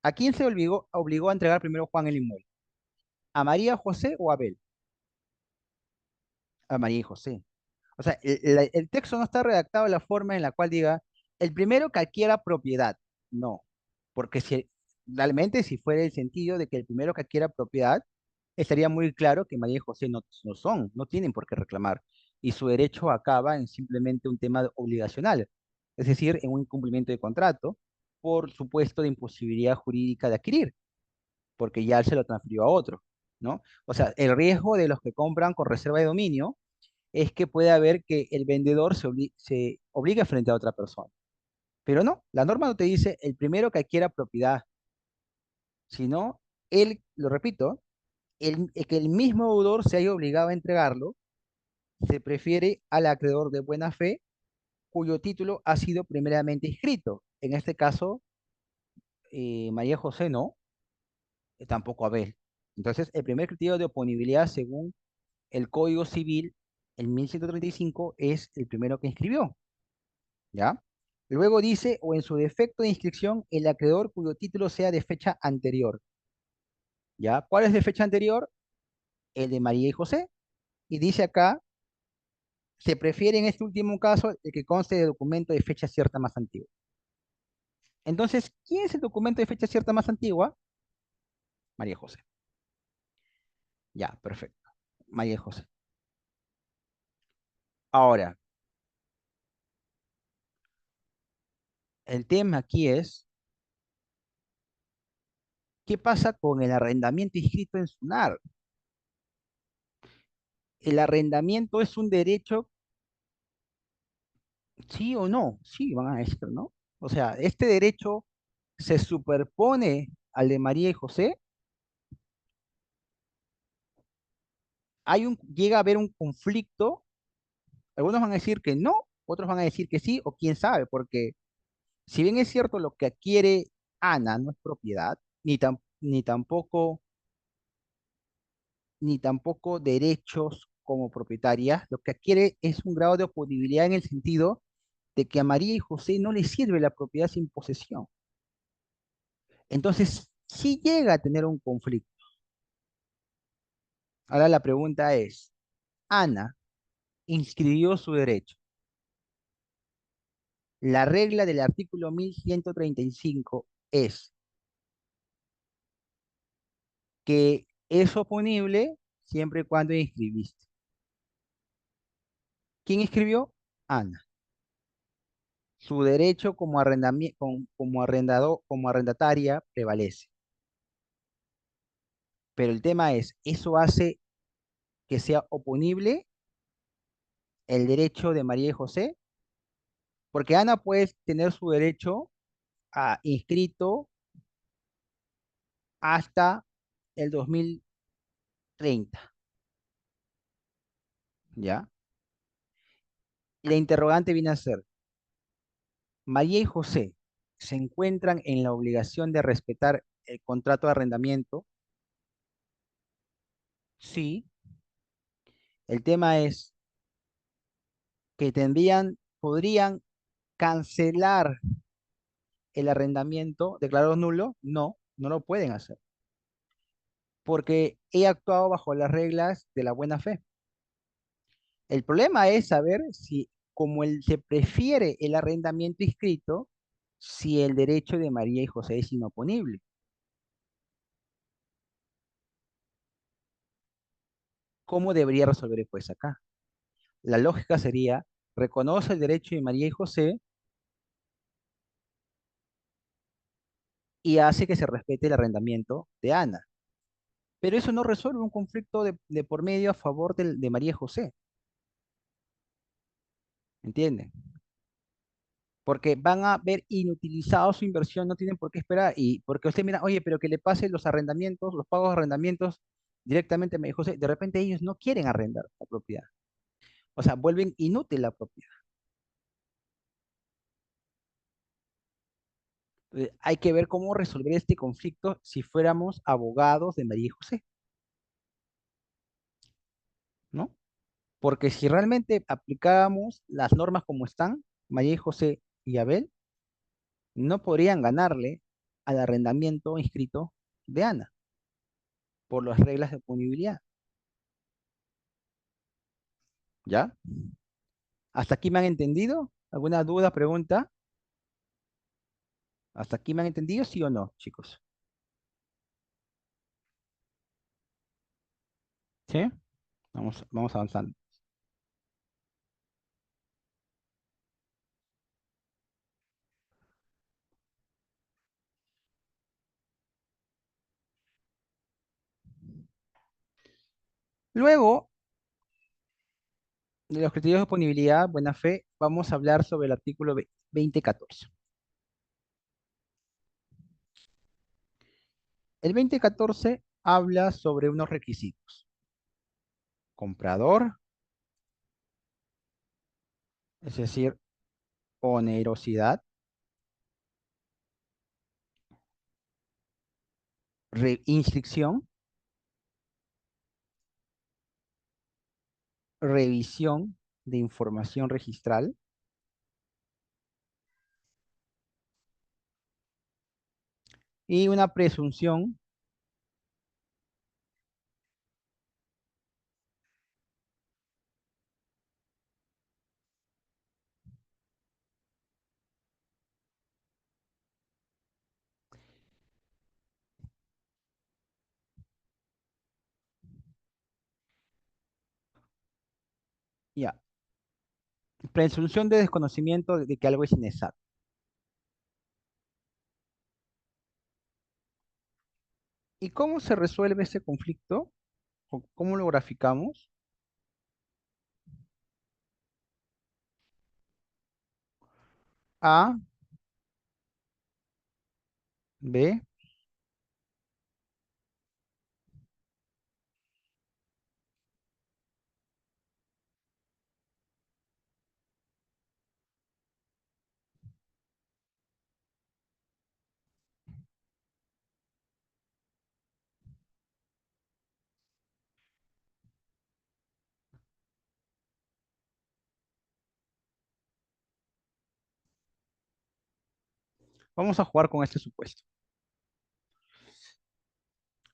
¿A quién se obligó a entregar primero Juan el inmueble? ¿A María, José o Abel? A María y José. O sea, el texto no está redactado de la forma en la cual diga, el primero que adquiera propiedad. No, porque si realmente si fuera el sentido de que el primero que adquiera propiedad, estaría muy claro que María y José no son, no tienen por qué reclamar. Y su derecho acaba en simplemente un tema obligacional, es decir, en un incumplimiento de contrato por supuesto de imposibilidad jurídica de adquirir, porque ya se lo transfirió a otro, ¿no? O sea, el riesgo de los que compran con reserva de dominio es que puede haber que el vendedor se obligue frente a otra persona. Pero no, la norma no te dice el primero que adquiera propiedad, sino él, lo repito, que el mismo deudor se haya obligado a entregarlo, se prefiere al acreedor de buena fe cuyo título ha sido primeramente inscrito. En este caso, María José no, tampoco Abel. Entonces, el primer criterio de oponibilidad según el Código Civil, el 1135, es el primero que inscribió. ¿Ya? Luego dice, o en su defecto de inscripción, el acreedor cuyo título sea de fecha anterior. ¿Ya? ¿Cuál es de fecha anterior? El de María y José. Y dice acá, se prefiere en este último caso el que conste de documento de fecha cierta más antigua. Entonces, ¿quién es el documento de fecha cierta más antigua? María y José. Ya, perfecto. María y José. Ahora, el tema aquí es, ¿qué pasa con el arrendamiento inscrito en SUNAR? ¿El arrendamiento es un derecho, sí o no? Sí, van a decir, ¿no? O sea, este derecho se superpone al de María y José. Llega a haber un conflicto. Algunos van a decir que no, otros van a decir que sí, o quién sabe, porque si bien es cierto lo que adquiere Ana no es propiedad, ni tampoco derechos como propietaria, lo que adquiere es un grado de oponibilidad en el sentido de que a María y José no les sirve la propiedad sin posesión. Entonces, si llega a tener un conflicto. Ahora la pregunta es, Ana inscribió su derecho. La regla del artículo 1135 es que es oponible siempre y cuando inscribiste. ¿Quién inscribió? Ana. Su derecho como arrendataria prevalece. Pero el tema es, ¿eso hace que sea oponible el derecho de María y José? Porque Ana puede tener su derecho inscrito hasta el 2030, ¿ya? La interrogante viene a ser, María y José se encuentran en la obligación de respetar el contrato de arrendamiento. Sí, el tema es que podrían cancelar el arrendamiento, declararlo nulo. No, no lo pueden hacer, porque he actuado bajo las reglas de la buena fe. El problema es saber si, como se prefiere el arrendamiento inscrito, si el derecho de María y José es inoponible. ¿Cómo debería resolver el juez acá? La lógica sería, reconoce el derecho de María y José y hace que se respete el arrendamiento de Ana. Pero eso no resuelve un conflicto de por medio a favor de María José, ¿entienden? Porque van a ver inutilizado su inversión, no tienen por qué esperar. Y porque usted mira, oye, pero que le pase los arrendamientos, los pagos de arrendamientos directamente a María José, de repente ellos no quieren arrendar la propiedad. O sea, vuelven inútil la propiedad. Hay que ver cómo resolver este conflicto si fuéramos abogados de María José, ¿no? Porque si realmente aplicábamos las normas como están, María José y Abel no podrían ganarle al arrendamiento inscrito de Ana por las reglas de punibilidad. ¿Ya? ¿Hasta aquí me han entendido? ¿Alguna duda, pregunta? ¿Hasta aquí me han entendido, sí o no, chicos? ¿Sí? Vamos avanzando. Luego de los criterios de disponibilidad, buena fe, vamos a hablar sobre el artículo 2014. El 2014 habla sobre unos requisitos. Comprador, es decir, onerosidad, inscripción, revisión de información registral y una presunción, ya, presunción de desconocimiento de que algo es inexacto. ¿Y cómo se resuelve ese conflicto? ¿O cómo lo graficamos? A, B, vamos a jugar con este supuesto.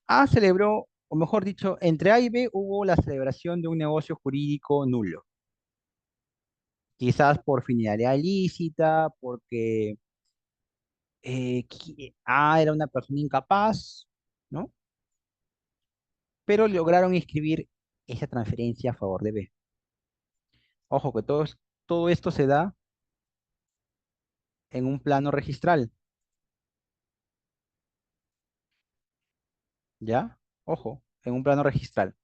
A celebró, o mejor dicho, entre A y B hubo la celebración de un negocio jurídico nulo. Quizás por finalidad ilícita, porque A era una persona incapaz, ¿no? Pero lograron inscribir esa transferencia a favor de B. Ojo que todo esto se da en un plano registral, ¿ya? Ojo, en un plano registral.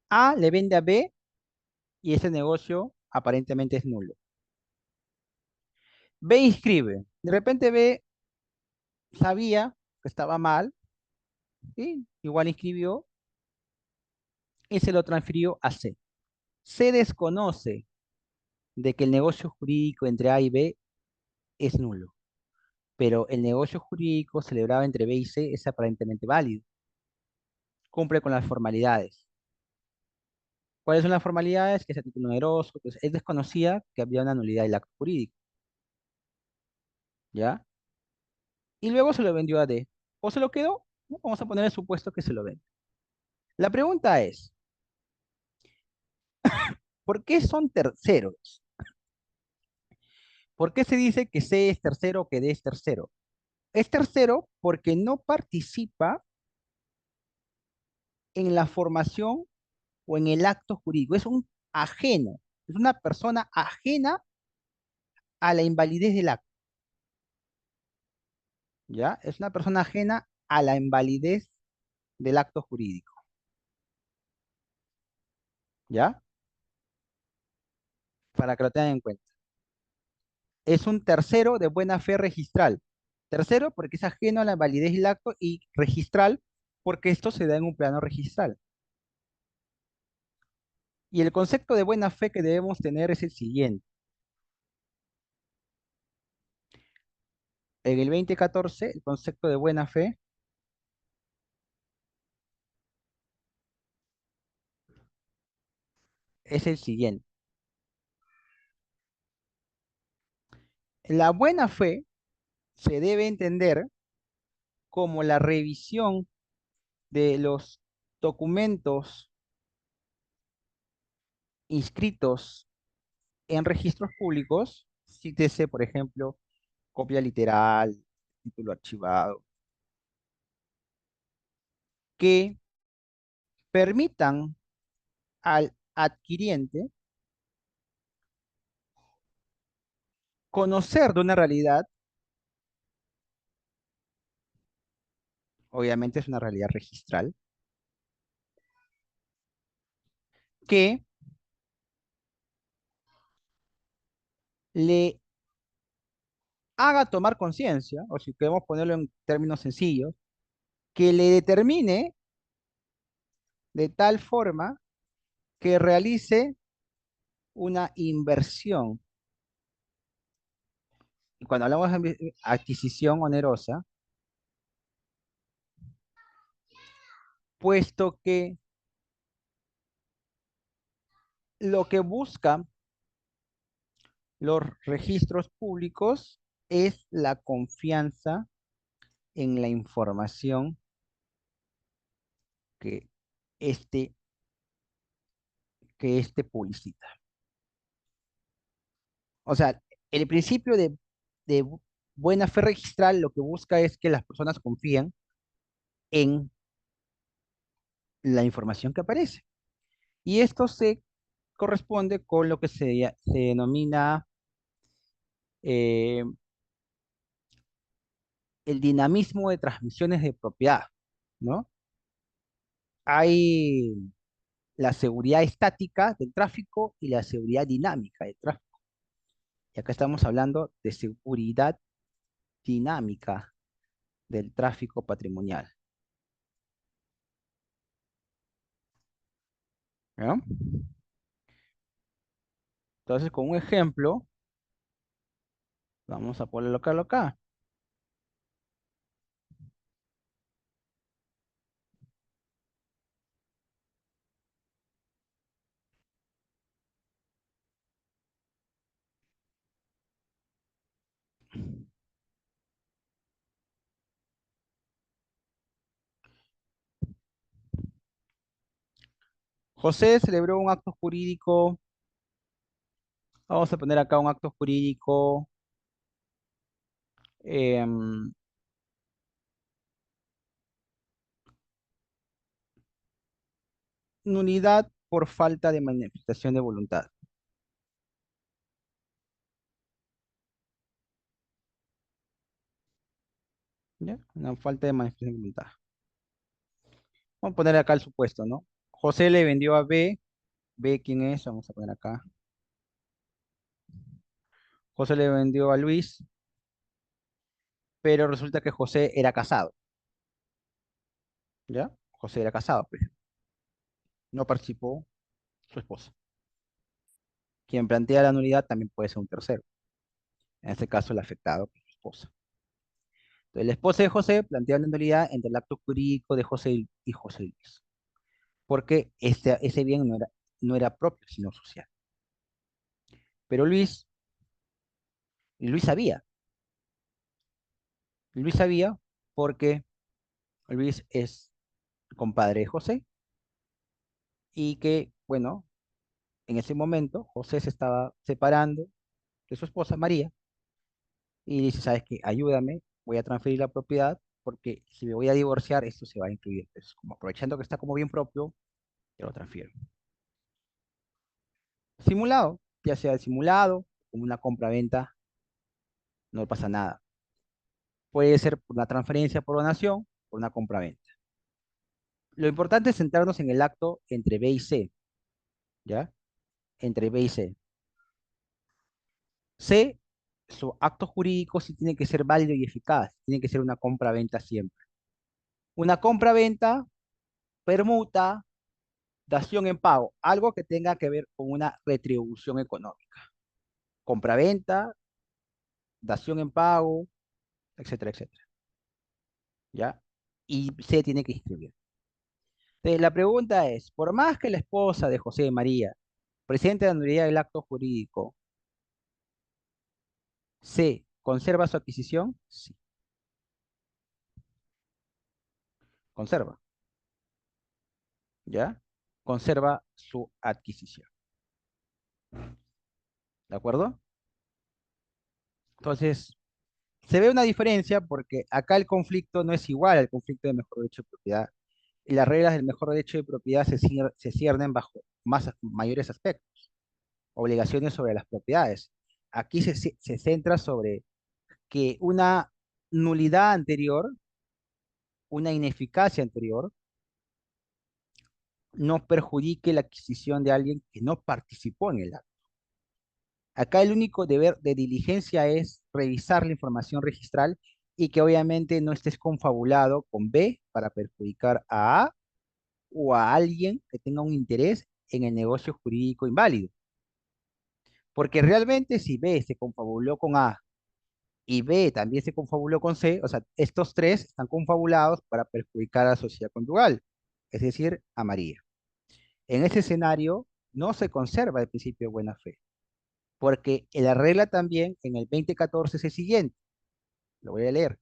A le vende a B y ese negocio aparentemente es nulo. B inscribe. De repente B sabía que estaba mal, ¿sí? Igual inscribió y se lo transfirió a C. Se desconoce de que el negocio jurídico entre A y B es nulo, pero el negocio jurídico celebrado entre B y C es aparentemente válido, cumple con las formalidades. ¿Cuáles son las formalidades? Que es a título oneroso, pues es desconocida que había una nulidad del acto jurídico, ¿ya? Y luego se lo vendió a D. ¿O se lo quedó? ¿No? Vamos a poner el supuesto que se lo vende. La pregunta es, ¿Por qué son terceros? ¿Por qué se dice que C es tercero o que D es tercero? Es tercero porque no participa en la formación o en el acto jurídico. Es un ajeno, es una persona ajena a la invalidez del acto, ¿ya? Es una persona ajena a la invalidez del acto jurídico, ¿ya? Para que lo tengan en cuenta. Es un tercero de buena fe registral. Tercero, porque es ajeno a la validez del acto, y registral, porque esto se da en un plano registral. Y el concepto de buena fe que debemos tener es el siguiente. En el 2014, el concepto de buena fe es el siguiente. La buena fe se debe entender como la revisión de los documentos inscritos en registros públicos, cítese, por ejemplo, copia literal, título archivado, que permitan al adquiriente conocer de una realidad, obviamente es una realidad registral, que le haga tomar conciencia, o si queremos ponerlo en términos sencillos, que le determine de tal forma que realice una inversión. Y cuando hablamos de adquisición onerosa, puesto que lo que buscan los registros públicos es la confianza en la información que este, que este publicita. O sea, el principio de buena fe registral lo que busca es que las personas confíen en la información que aparece. Y esto se corresponde con lo que se denomina eh, el dinamismo de transmisiones de propiedad, ¿no? Hay la seguridad estática del tráfico y la seguridad dinámica del tráfico. Y acá estamos hablando de seguridad dinámica del tráfico patrimonial, ¿no? Entonces, con un ejemplo, vamos a ponerlo acá. José celebró un acto jurídico, vamos a poner acá un acto jurídico, em, nulidad por falta de manifestación de voluntad, ¿ya? Una falta de manifestación de voluntad. Vamos a poner acá el supuesto, ¿no? José le vendió a B, B quién es, vamos a poner acá. José le vendió a Luis, pero resulta que José era casado, ¿ya? José era casado, pues, no participó su esposa. Quien plantea la nulidad también puede ser un tercero, en este caso el afectado, pues, su esposa. Entonces, la esposa de José plantea la nulidad entre el acto jurídico de José y José Luis, porque ese bien no era propio, sino social. Pero Luis sabía, Luis sabía porque Luis es compadre de José y que, bueno, En ese momento, José se estaba separando de su esposa María y dice, ¿sabes qué? Ayúdame, voy a transferir la propiedad porque si me voy a divorciar, esto se va a incluir. Entonces, como aprovechando que está como bien propio, te lo transfiero. Simulado, ya sea simulado, como una compra-venta, no pasa nada. Puede ser por una transferencia por donación, por una compra-venta. Lo importante es centrarnos en el acto entre B y C, ¿ya? Entre B y C. C, su acto jurídico sí tiene que ser válido y eficaz, tiene que ser una compra-venta siempre. Una compra-venta, permuta, dación en pago, algo que tenga que ver con una retribución económica. Compra-venta, dación en pago, etcétera, etcétera, ¿ya? Y C tiene que inscribir. Entonces, la pregunta es, por más que la esposa de José de María presente la nulidad del acto jurídico, C, ¿conserva su adquisición? Sí, conserva, ¿ya? Conserva su adquisición, ¿de acuerdo? Entonces, se ve una diferencia porque acá el conflicto no es igual al conflicto de mejor derecho de propiedad. Y las reglas del mejor derecho de propiedad se ciernen bajo mayores aspectos, obligaciones sobre las propiedades. Aquí se centra sobre que una nulidad anterior, una ineficacia anterior, no perjudique la adquisición de alguien que no participó en el acto. Acá el único deber de diligencia es revisar la información registral y que obviamente no estés confabulado con B para perjudicar a A o a alguien que tenga un interés en el negocio jurídico inválido. Porque realmente si B se confabuló con A y B también se confabuló con C, o sea, estos tres están confabulados para perjudicar a la sociedad conyugal, es decir, a María. En ese escenario no se conserva el principio de buena fe, porque la regla también en el 2014 es el siguiente, lo voy a leer.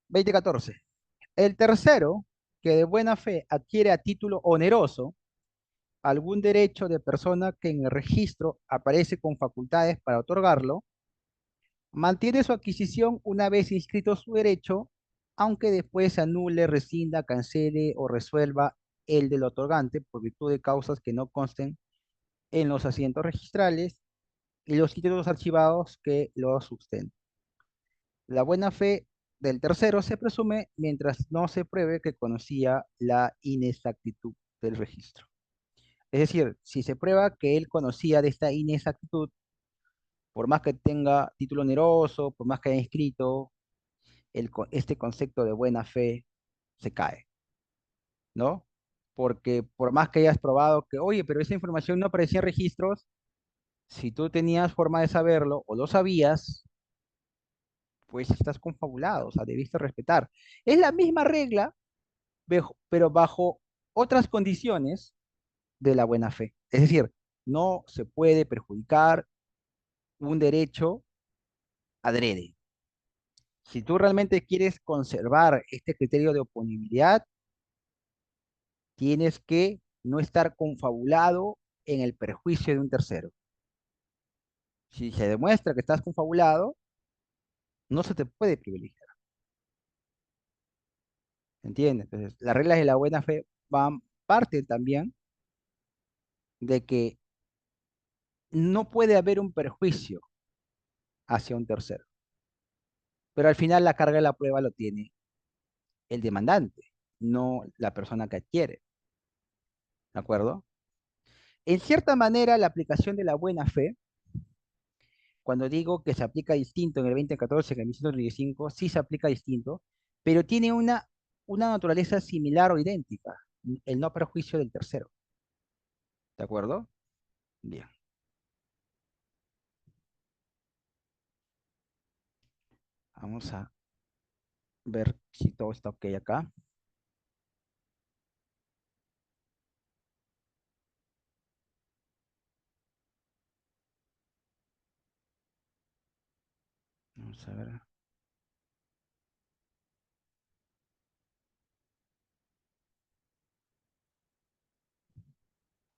Veinte catorce. El tercero, que de buena fe adquiere a título oneroso algún derecho de persona que en el registro aparece con facultades para otorgarlo, mantiene su adquisición una vez inscrito su derecho, aunque después se anule, rescinda, cancele o resuelva el del otorgante por virtud de causas que no consten en los asientos registrales y los títulos archivados que lo sustentan. La buena fe del tercero se presume mientras no se pruebe que conocía la inexactitud del registro. Es decir, si se prueba que él conocía de esta inexactitud, por más que tenga título oneroso, por más que haya inscrito, este concepto de buena fe se cae, ¿no? Porque por más que hayas probado que, oye, pero esa información no aparecía en registros, si tú tenías forma de saberlo o lo sabías, pues estás confabulado, o sea, debiste respetar. Es la misma regla, pero bajo otras condiciones de la buena fe. Es decir, no se puede perjudicar un derecho adrede. Si tú realmente quieres conservar este criterio de oponibilidad, tienes que no estar confabulado en el perjuicio de un tercero. Si se demuestra que estás confabulado, no se te puede privilegiar. ¿Entiendes? Entonces, las reglas de la buena fe van parte también de que no puede haber un perjuicio hacia un tercero. Pero al final la carga de la prueba lo tiene el demandante, no la persona que adquiere. ¿De acuerdo? En cierta manera, la aplicación de la buena fe, cuando digo que se aplica distinto en el 2014 que en el 1935, sí se aplica distinto, pero tiene una naturaleza similar o idéntica, el no perjuicio del tercero. ¿De acuerdo? Bien, vamos a ver si todo está ok acá. Vamos a ver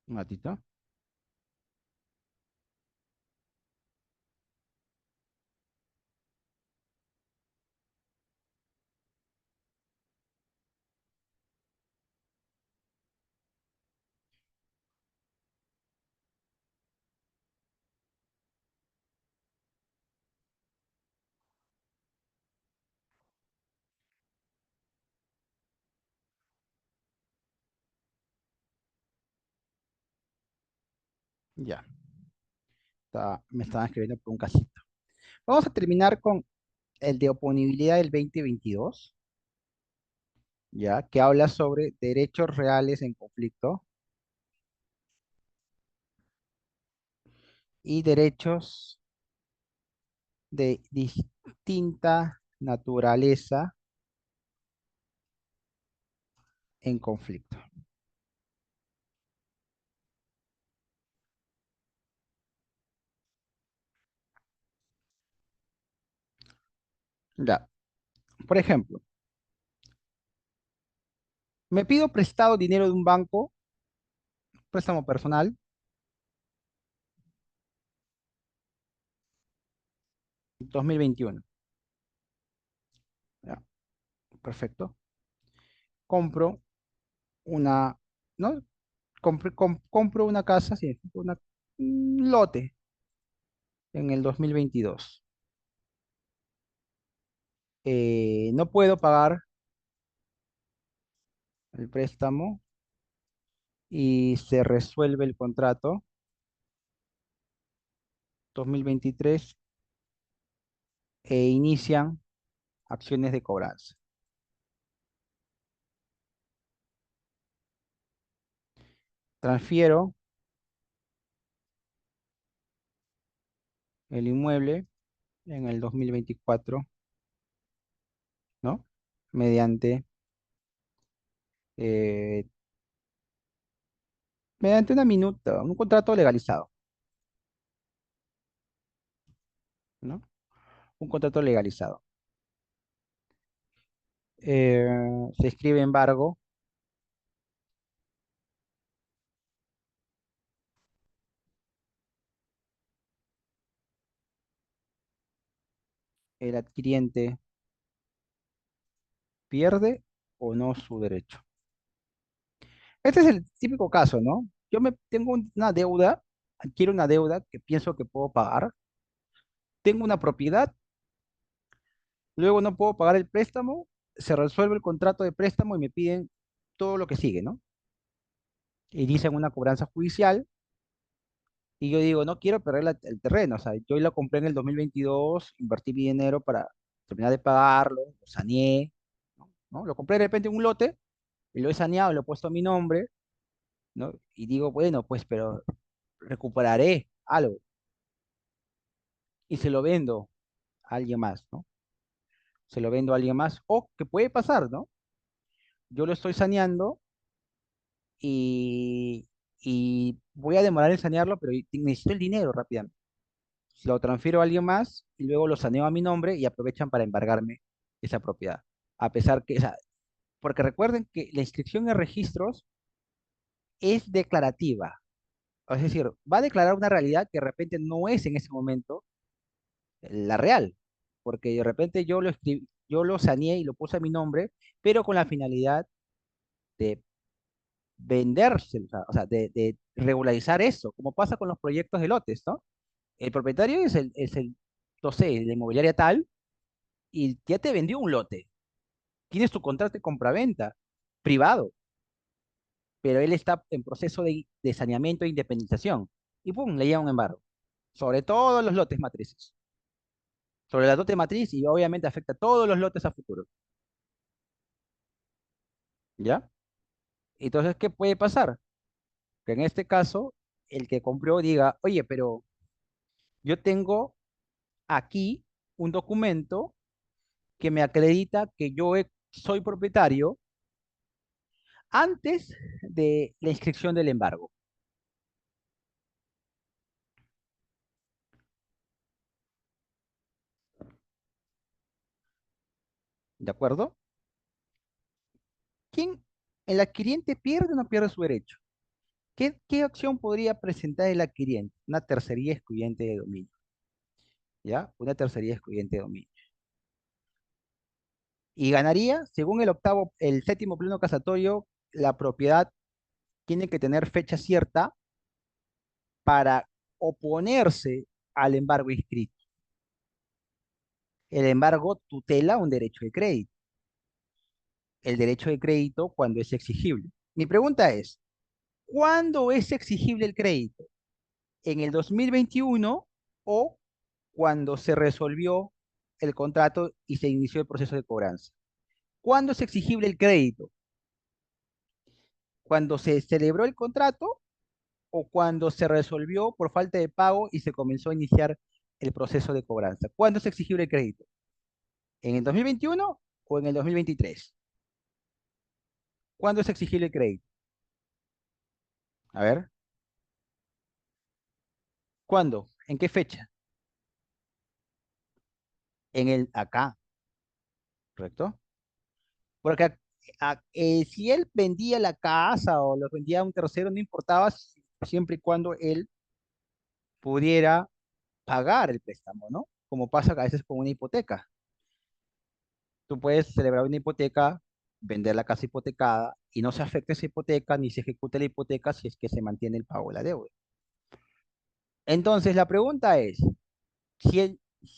un ratito. Ya, me estaban escribiendo por un casito. Vamos a terminar con el de oponibilidad del 2022, ya, que habla sobre derechos reales en conflicto y derechos de distinta naturaleza en conflicto. Ya, por ejemplo, me pido prestado dinero de un banco, préstamo personal, 2021. Ya, perfecto. Compro una, ¿no? Compro una casa, sí, un lote en el 2022. No puedo pagar el préstamo y se resuelve el contrato 2023 e inician acciones de cobranza. Transfiero el inmueble en el 2024, ¿no? Mediante, eh, mediante una minuta, un contrato legalizado, ¿no? Un contrato legalizado. Se escribe embargo, el adquiriente pierde o no su derecho. Este es el típico caso, ¿no? Tengo una deuda, adquiero una deuda que pienso que puedo pagar, tengo una propiedad, luego no puedo pagar el préstamo, se resuelve el contrato de préstamo y me piden todo lo que sigue, ¿no? Inician una cobranza judicial y yo digo, no quiero perder el terreno, o sea, yo lo compré en el 2022, invertí mi dinero para terminar de pagarlo, lo saneé, ¿no? Lo compré de repente en un lote y lo he saneado, lo he puesto a mi nombre, ¿no? Y digo, bueno, pues, pero recuperaré algo y se lo vendo a alguien más, ¿no? Se lo vendo a alguien más, o que puede pasar, ¿no? Yo lo estoy saneando y, y voy a demorar en sanearlo, pero necesito el dinero rápidamente. Lo transfiero a alguien más y luego lo saneo a mi nombre y aprovechan para embargarme esa propiedad. A pesar que, o sea, porque recuerden que la inscripción en registros es declarativa. Es decir, va a declarar una realidad que de repente no es en ese momento la real, porque de repente yo lo escribí, yo lo saneé y lo puse a mi nombre, pero con la finalidad de venderse, o sea, de regularizar eso, como pasa con los proyectos de lotes, ¿no? El propietario no sé, la inmobiliaria tal, y ya te vendió un lote, tienes tu contrato de compraventa privado, pero él está en proceso de saneamiento e independización, y pum, le lleva un embargo, sobre todos los lotes matrices, sobre la lote matriz y obviamente afecta a todos los lotes a futuro, ¿ya? Entonces, ¿qué puede pasar? Que en este caso, el que compró diga, oye, pero yo tengo aquí un documento que me acredita que soy propietario antes de la inscripción del embargo. ¿De acuerdo? ¿Quién, el adquiriente pierde o no pierde su derecho? ¿Qué acción podría presentar el adquiriente? Una tercería excluyente de dominio, ¿ya? Una tercería excluyente de dominio. Y ganaría, según el séptimo pleno casatorio, la propiedad tiene que tener fecha cierta para oponerse al embargo inscrito. El embargo tutela un derecho de crédito. El derecho de crédito cuando es exigible. Mi pregunta es, ¿cuándo es exigible el crédito? ¿En el 2021 o cuando se resolvió el contrato y se inició el proceso de cobranza? ¿Cuándo es exigible el crédito? ¿Cuando se celebró el contrato o cuando se resolvió por falta de pago y se comenzó a iniciar el proceso de cobranza? ¿Cuándo es exigible el crédito? ¿En el 2021 o en el 2023? ¿Cuándo es exigible el crédito? A ver, ¿cuándo? ¿En qué fecha? Acá, ¿correcto? Porque si él vendía la casa o lo vendía a un tercero, no importaba siempre y cuando él pudiera pagar el préstamo, ¿no? Como pasa a veces con una hipoteca. Tú puedes celebrar una hipoteca, vender la casa hipotecada y no se afecta esa hipoteca ni se ejecuta la hipoteca si es que se mantiene el pago de la deuda. Entonces, la pregunta es, si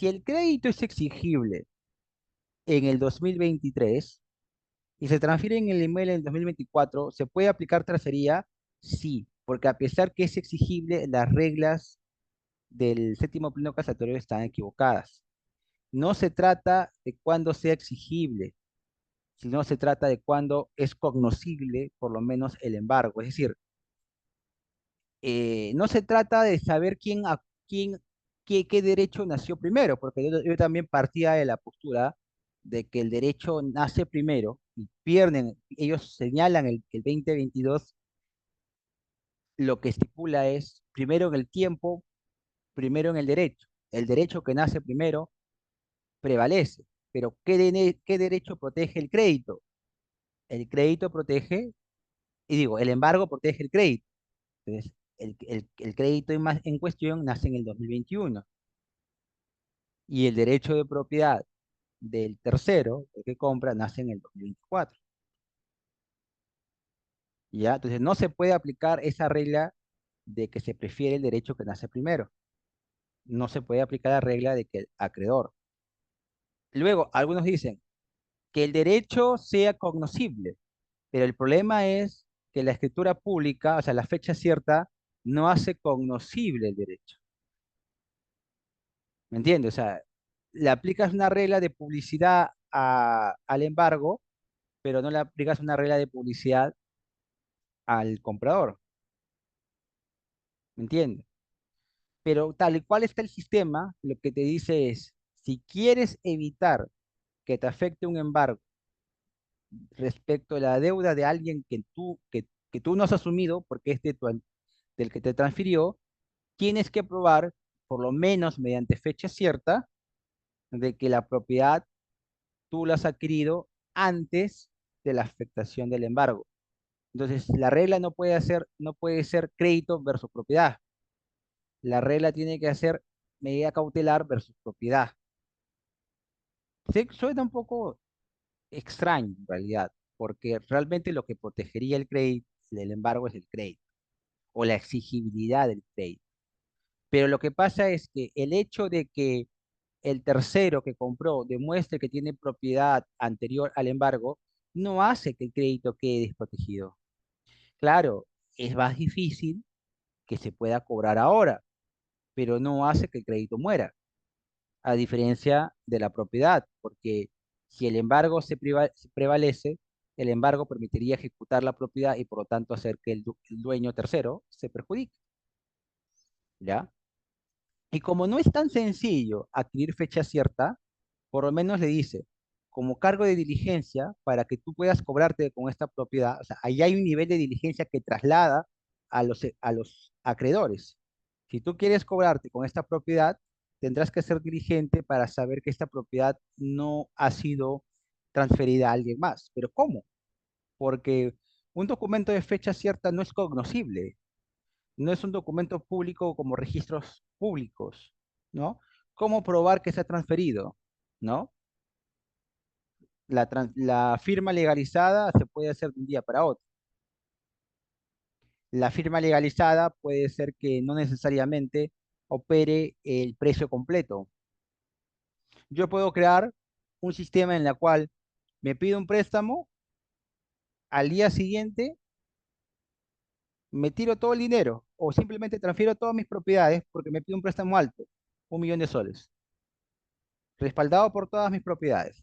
el crédito es exigible en el 2023 y se transfiere en el inmueble en el 2024, ¿se puede aplicar tracería? Sí, porque a pesar que es exigible, las reglas del séptimo pleno casatorio están equivocadas. No se trata de cuándo sea exigible, sino se trata de cuándo es cognoscible, por lo menos, el embargo. Es decir, no se trata de saber qué derecho nació primero, porque yo también partía de la postura de que el derecho nace primero y pierden, ellos señalan que el 2022 lo que estipula es primero en el tiempo, primero en el derecho. El derecho que nace primero prevalece, pero ¿qué derecho protege el crédito? El crédito protege, y digo, el embargo protege el crédito. Entonces, el crédito en cuestión nace en el 2021 y el derecho de propiedad del tercero, el que compra, nace en el 2024. ¿Ya? Entonces no se puede aplicar esa regla de que se prefiere el derecho que nace primero. No se puede aplicar la regla de que el acreedor. Luego, algunos dicen que el derecho sea cognoscible, pero el problema es que la escritura pública, o sea, la fecha cierta, no hace cognoscible el derecho. ¿Me entiendes? O sea, le aplicas una regla de publicidad al embargo, pero no le aplicas una regla de publicidad al comprador. ¿Me entiendes? Pero tal y cual está el sistema, lo que te dice es, si quieres evitar que te afecte un embargo respecto a la deuda de alguien que tú no has asumido, porque es del que te transfirió, tienes que probar, por lo menos mediante fecha cierta, de que la propiedad tú la has adquirido antes de la afectación del embargo. Entonces, la regla no puede ser crédito versus propiedad. La regla tiene que ser medida cautelar versus propiedad. Suena un poco extraño en realidad, porque realmente lo que protegería el crédito, el embargo, es el crédito o la exigibilidad del crédito. Pero lo que pasa es que el hecho de que el tercero que compró demuestre que tiene propiedad anterior al embargo, no hace que el crédito quede desprotegido. Claro, es más difícil que se pueda cobrar ahora, pero no hace que el crédito muera, a diferencia de la propiedad, porque si el embargo se prevalece, el embargo permitiría ejecutar la propiedad y por lo tanto hacer que el dueño tercero se perjudique, ¿ya? Y como no es tan sencillo adquirir fecha cierta, por lo menos le dice, como cargo de diligencia para que tú puedas cobrarte con esta propiedad. O sea, ahí hay un nivel de diligencia que traslada a los acreedores. Si tú quieres cobrarte con esta propiedad, tendrás que ser diligente para saber que esta propiedad no ha sido transferida a alguien más. ¿Pero cómo? Porque un documento de fecha cierta no es cognoscible, no es un documento público como registros públicos, ¿no? ¿Cómo probar que se ha transferido? ¿No? La firma legalizada se puede hacer de un día para otro. La firma legalizada puede ser que no necesariamente opere el precio completo. Yo puedo crear un sistema en el cual me pido un préstamo, al día siguiente me tiro todo el dinero o simplemente transfiero todas mis propiedades porque me pido un préstamo alto, 1 millón de soles, respaldado por todas mis propiedades.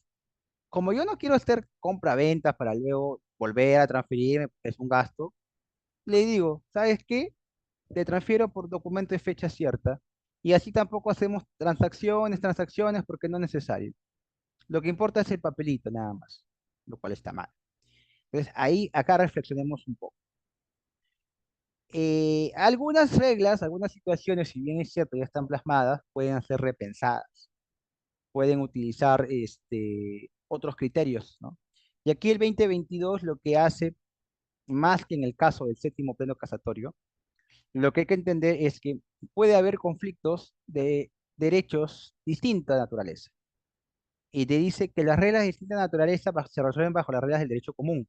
Como yo no quiero hacer compra-venta para luego volver a transferirme, porque es un gasto, le digo, ¿sabes qué? Te transfiero por documento de fecha cierta. Y así tampoco hacemos transacciones, porque no es necesario. Lo que importa es el papelito, nada más, lo cual está mal. Entonces, ahí, acá reflexionemos un poco. Algunas reglas, algunas situaciones, si bien es cierto, ya están plasmadas, pueden ser repensadas, pueden utilizar otros criterios, ¿no? Y aquí el 2022 lo que hace, más que en el caso del séptimo pleno casatorio, lo que hay que entender es que puede haber conflictos de derechos distinta naturaleza. Y te dice que las reglas de distinta naturaleza se resuelven bajo las reglas del derecho común.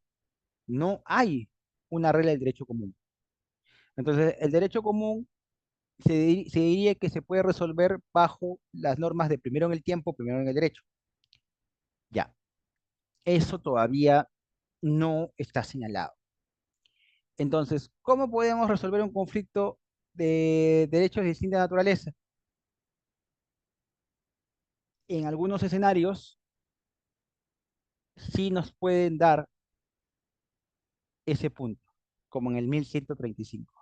No hay una regla del derecho común. Entonces, el derecho común se diría que se puede resolver bajo las normas de primero en el tiempo, primero en el derecho. Ya, eso todavía no está señalado. Entonces, ¿cómo podemos resolver un conflicto de derechos de distinta naturaleza? En algunos escenarios sí nos pueden dar ese punto, como en el 1135.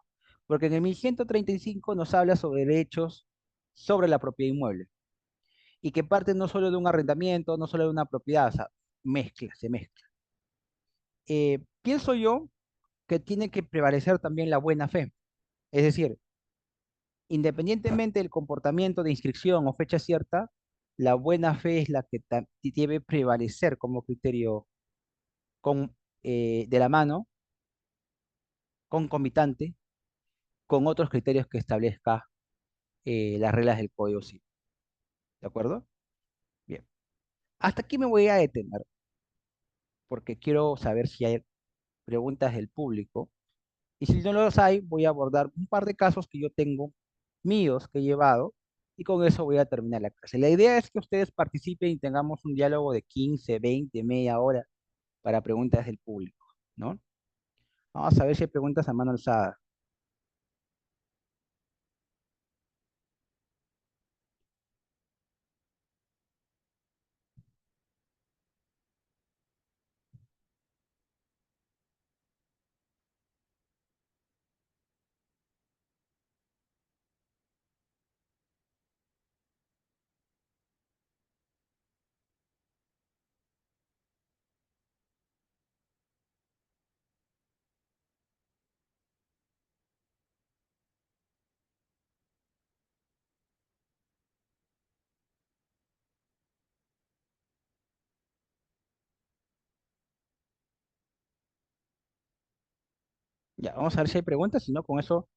Porque en el 1135 nos habla sobre derechos sobre la propiedad inmueble y que parte no solo de un arrendamiento, no solo de una propiedad, o sea, se mezcla. Pienso yo que tiene que prevalecer también la buena fe, es decir, independientemente del comportamiento de inscripción o fecha cierta, la buena fe es la que debe prevalecer como criterio de la mano, concomitante, con otros criterios que establezca las reglas del Código Civil. ¿De acuerdo? Bien. Hasta aquí me voy a detener porque quiero saber si hay preguntas del público. Y si no los hay, voy a abordar un par de casos que yo tengo míos que he llevado y con eso voy a terminar la clase. La idea es que ustedes participen y tengamos un diálogo de 15, 20, media hora para preguntas del público, ¿no? Vamos a ver si hay preguntas a mano alzada. Ya, vamos a ver si hay preguntas, si no, con eso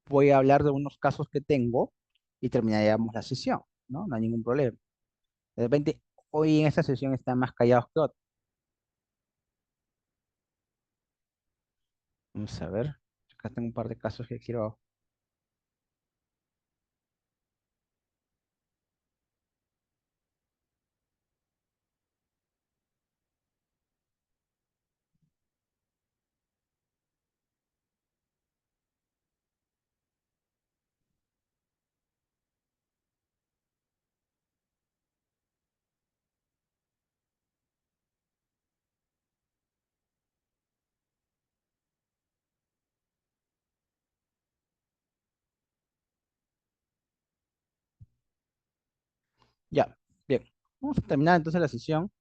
voy a hablar de unos casos que tengo y terminaríamos la sesión, ¿no? No hay ningún problema. De repente, hoy en esta sesión están más callados que otros. Vamos a ver. Acá tengo un par de casos que quiero. Ya, bien. Vamos a terminar entonces la sesión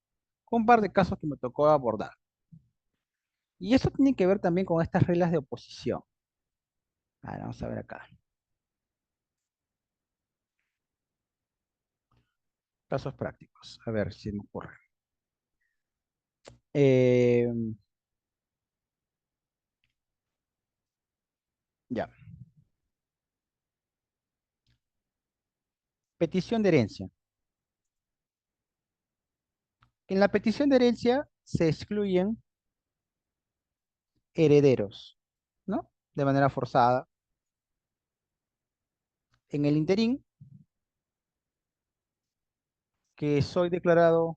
con un par de casos que me tocó abordar. Y eso tiene que ver también con estas reglas de oposición. A ver, vamos a ver acá. Casos prácticos. A ver si me ocurre. Eh, ya. Petición de herencia. En la petición de herencia se excluyen herederos, ¿no? De manera forzada. En el interín, que soy declarado,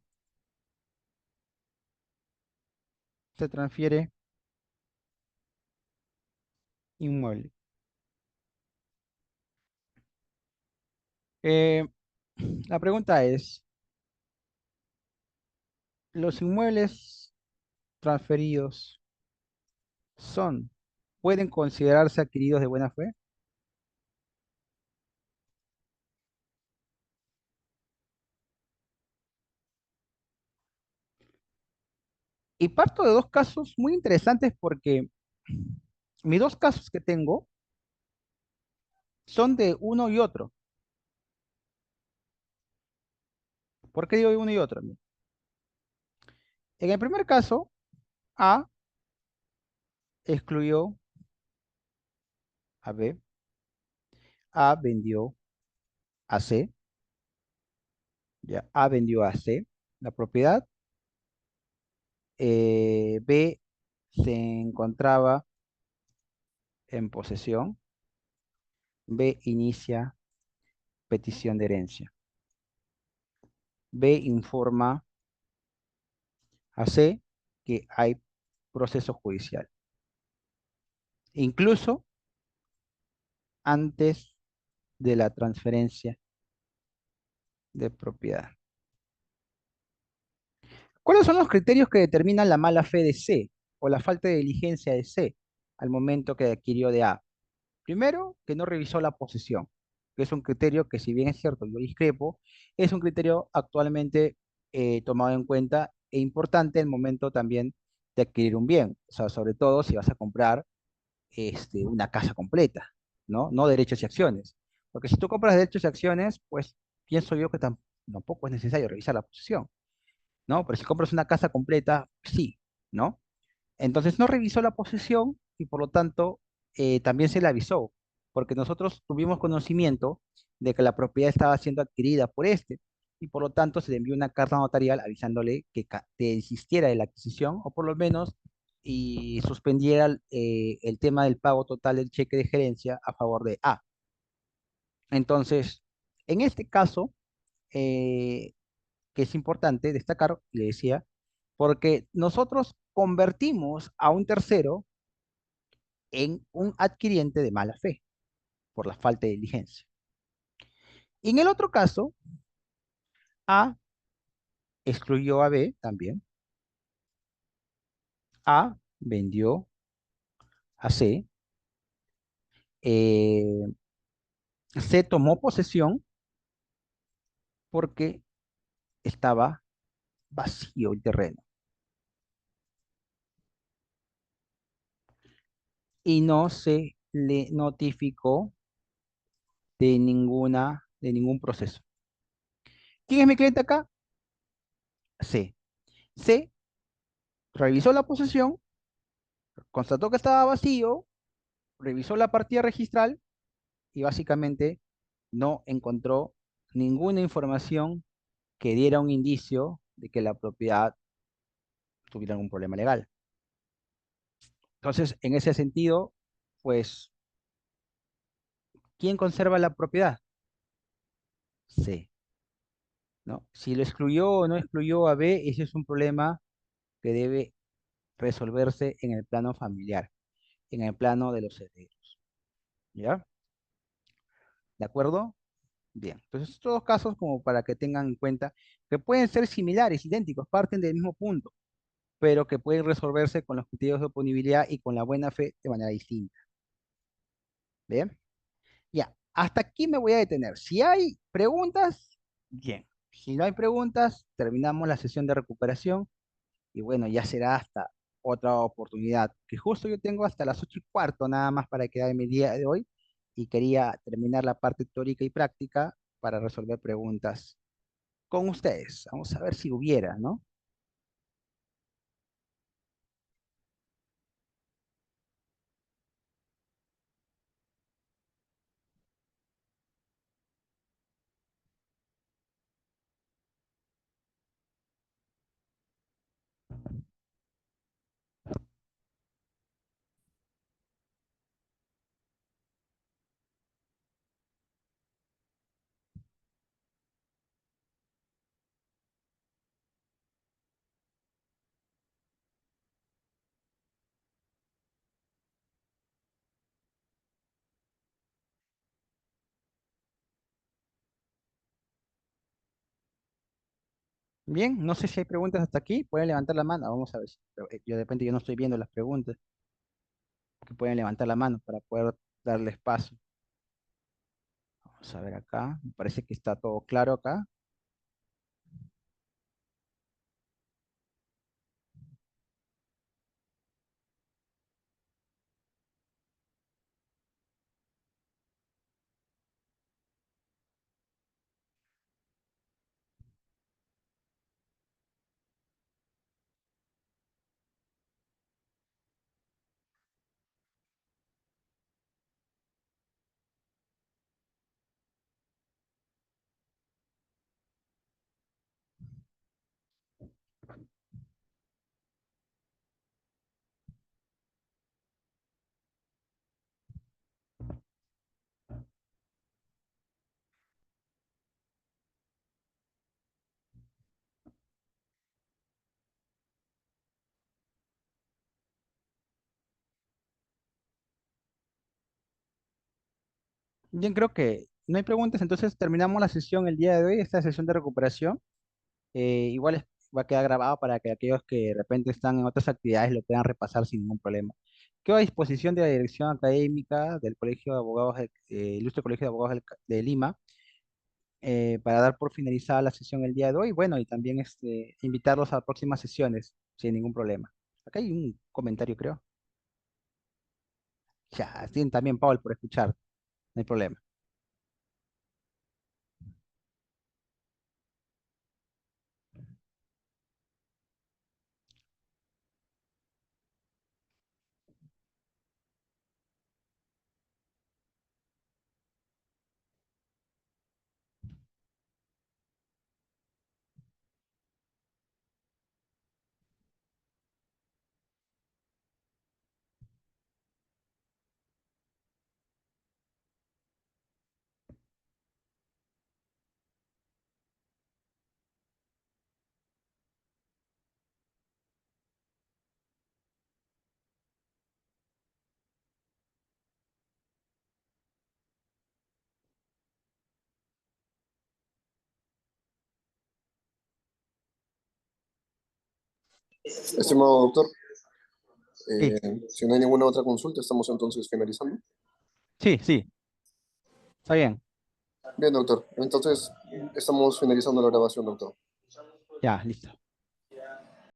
se transfiere inmueble. Eh, la pregunta es, ¿los inmuebles transferidos son, pueden considerarse adquiridos de buena fe? Y parto de dos casos muy interesantes porque mis dos casos que tengo son de uno y otro. ¿Por qué digo de uno y otro? En el primer caso, A excluyó a B, A vendió a C, ya A vendió a C la propiedad, B se encontraba en posesión, B inicia petición de herencia, B informa a C que hay proceso judicial, incluso antes de la transferencia de propiedad. ¿Cuáles son los criterios que determinan la mala fe de C o la falta de diligencia de C al momento que adquirió de A? Primero, que no revisó la posesión, que es un criterio que, si bien es cierto, yo discrepo, es un criterio actualmente tomado en cuenta e importante en el momento también de adquirir un bien. O sea, sobre todo si vas a comprar una casa completa, ¿no? No derechos y acciones. Porque si tú compras derechos y acciones, pues pienso yo que tampoco es necesario revisar la posesión, ¿no? Pero si compras una casa completa, sí, ¿no? Entonces no revisó la posesión y por lo tanto también se le avisó, porque nosotros tuvimos conocimiento de que la propiedad estaba siendo adquirida por este y por lo tanto se le envió una carta notarial avisándole que desistiera de la adquisición o por lo menos y suspendiera el tema del pago total del cheque de gerencia a favor de A. Entonces, en este caso, eh, que es importante destacar, le decía, porque nosotros convertimos a un tercero en un adquiriente de mala fe por la falta de diligencia. Y en el otro caso, A excluyó a B también, A vendió a C, eh, C tomó posesión porque estaba vacío el terreno y no se le notificó de ningún proceso. ¿Quién es mi cliente acá? C. C revisó la posesión, constató que estaba vacío, revisó la partida registral y básicamente no encontró ninguna información que diera un indicio de que la propiedad tuviera algún problema legal. Entonces, en ese sentido, pues, ¿quién conserva la propiedad? C, ¿no? Si lo excluyó o no excluyó a B, ese es un problema que debe resolverse en el plano familiar, en el plano de los herederos. ¿Ya? ¿De acuerdo? Bien. Entonces, estos dos casos como para que tengan en cuenta que pueden ser similares, idénticos, parten del mismo punto, pero que pueden resolverse con los criterios de oponibilidad y con la buena fe de manera distinta. ¿Bien? Ya, hasta aquí me voy a detener. Si hay preguntas, bien. Si no hay preguntas, terminamos la sesión de recuperación y bueno, ya será hasta otra oportunidad, que justo yo tengo hasta las 8:15 nada más para quedar en mi día de hoy y quería terminar la parte teórica y práctica para resolver preguntas con ustedes. Vamos a ver si hubiera, ¿no? Bien, no sé si hay preguntas hasta aquí. Pueden levantar la mano. Vamos a ver. Yo de repente yo no estoy viendo las preguntas, que pueden levantar la mano para poder darles paso. Vamos a ver acá. Me parece que está todo claro acá. Bien, creo que no hay preguntas, entonces terminamos la sesión el día de hoy, esta sesión de recuperación. Igual va a quedar grabado para que aquellos que de repente están en otras actividades lo puedan repasar sin ningún problema. Quedo a disposición de la dirección académica del Colegio de Abogados, Ilustre Colegio de Abogados de Lima, para dar por finalizada la sesión el día de hoy. Bueno, y también invitarlos a próximas sesiones sin ningún problema. Acá hay un comentario, creo. Ya, tienen también, Paul, por escuchar, no hay problema. Estimado doctor, Sí, si no hay ninguna otra consulta, estamos entonces finalizando. sí, sí, está bien. Bien, doctor. Entonces, estamos finalizando la grabación, doctor. Ya, listo.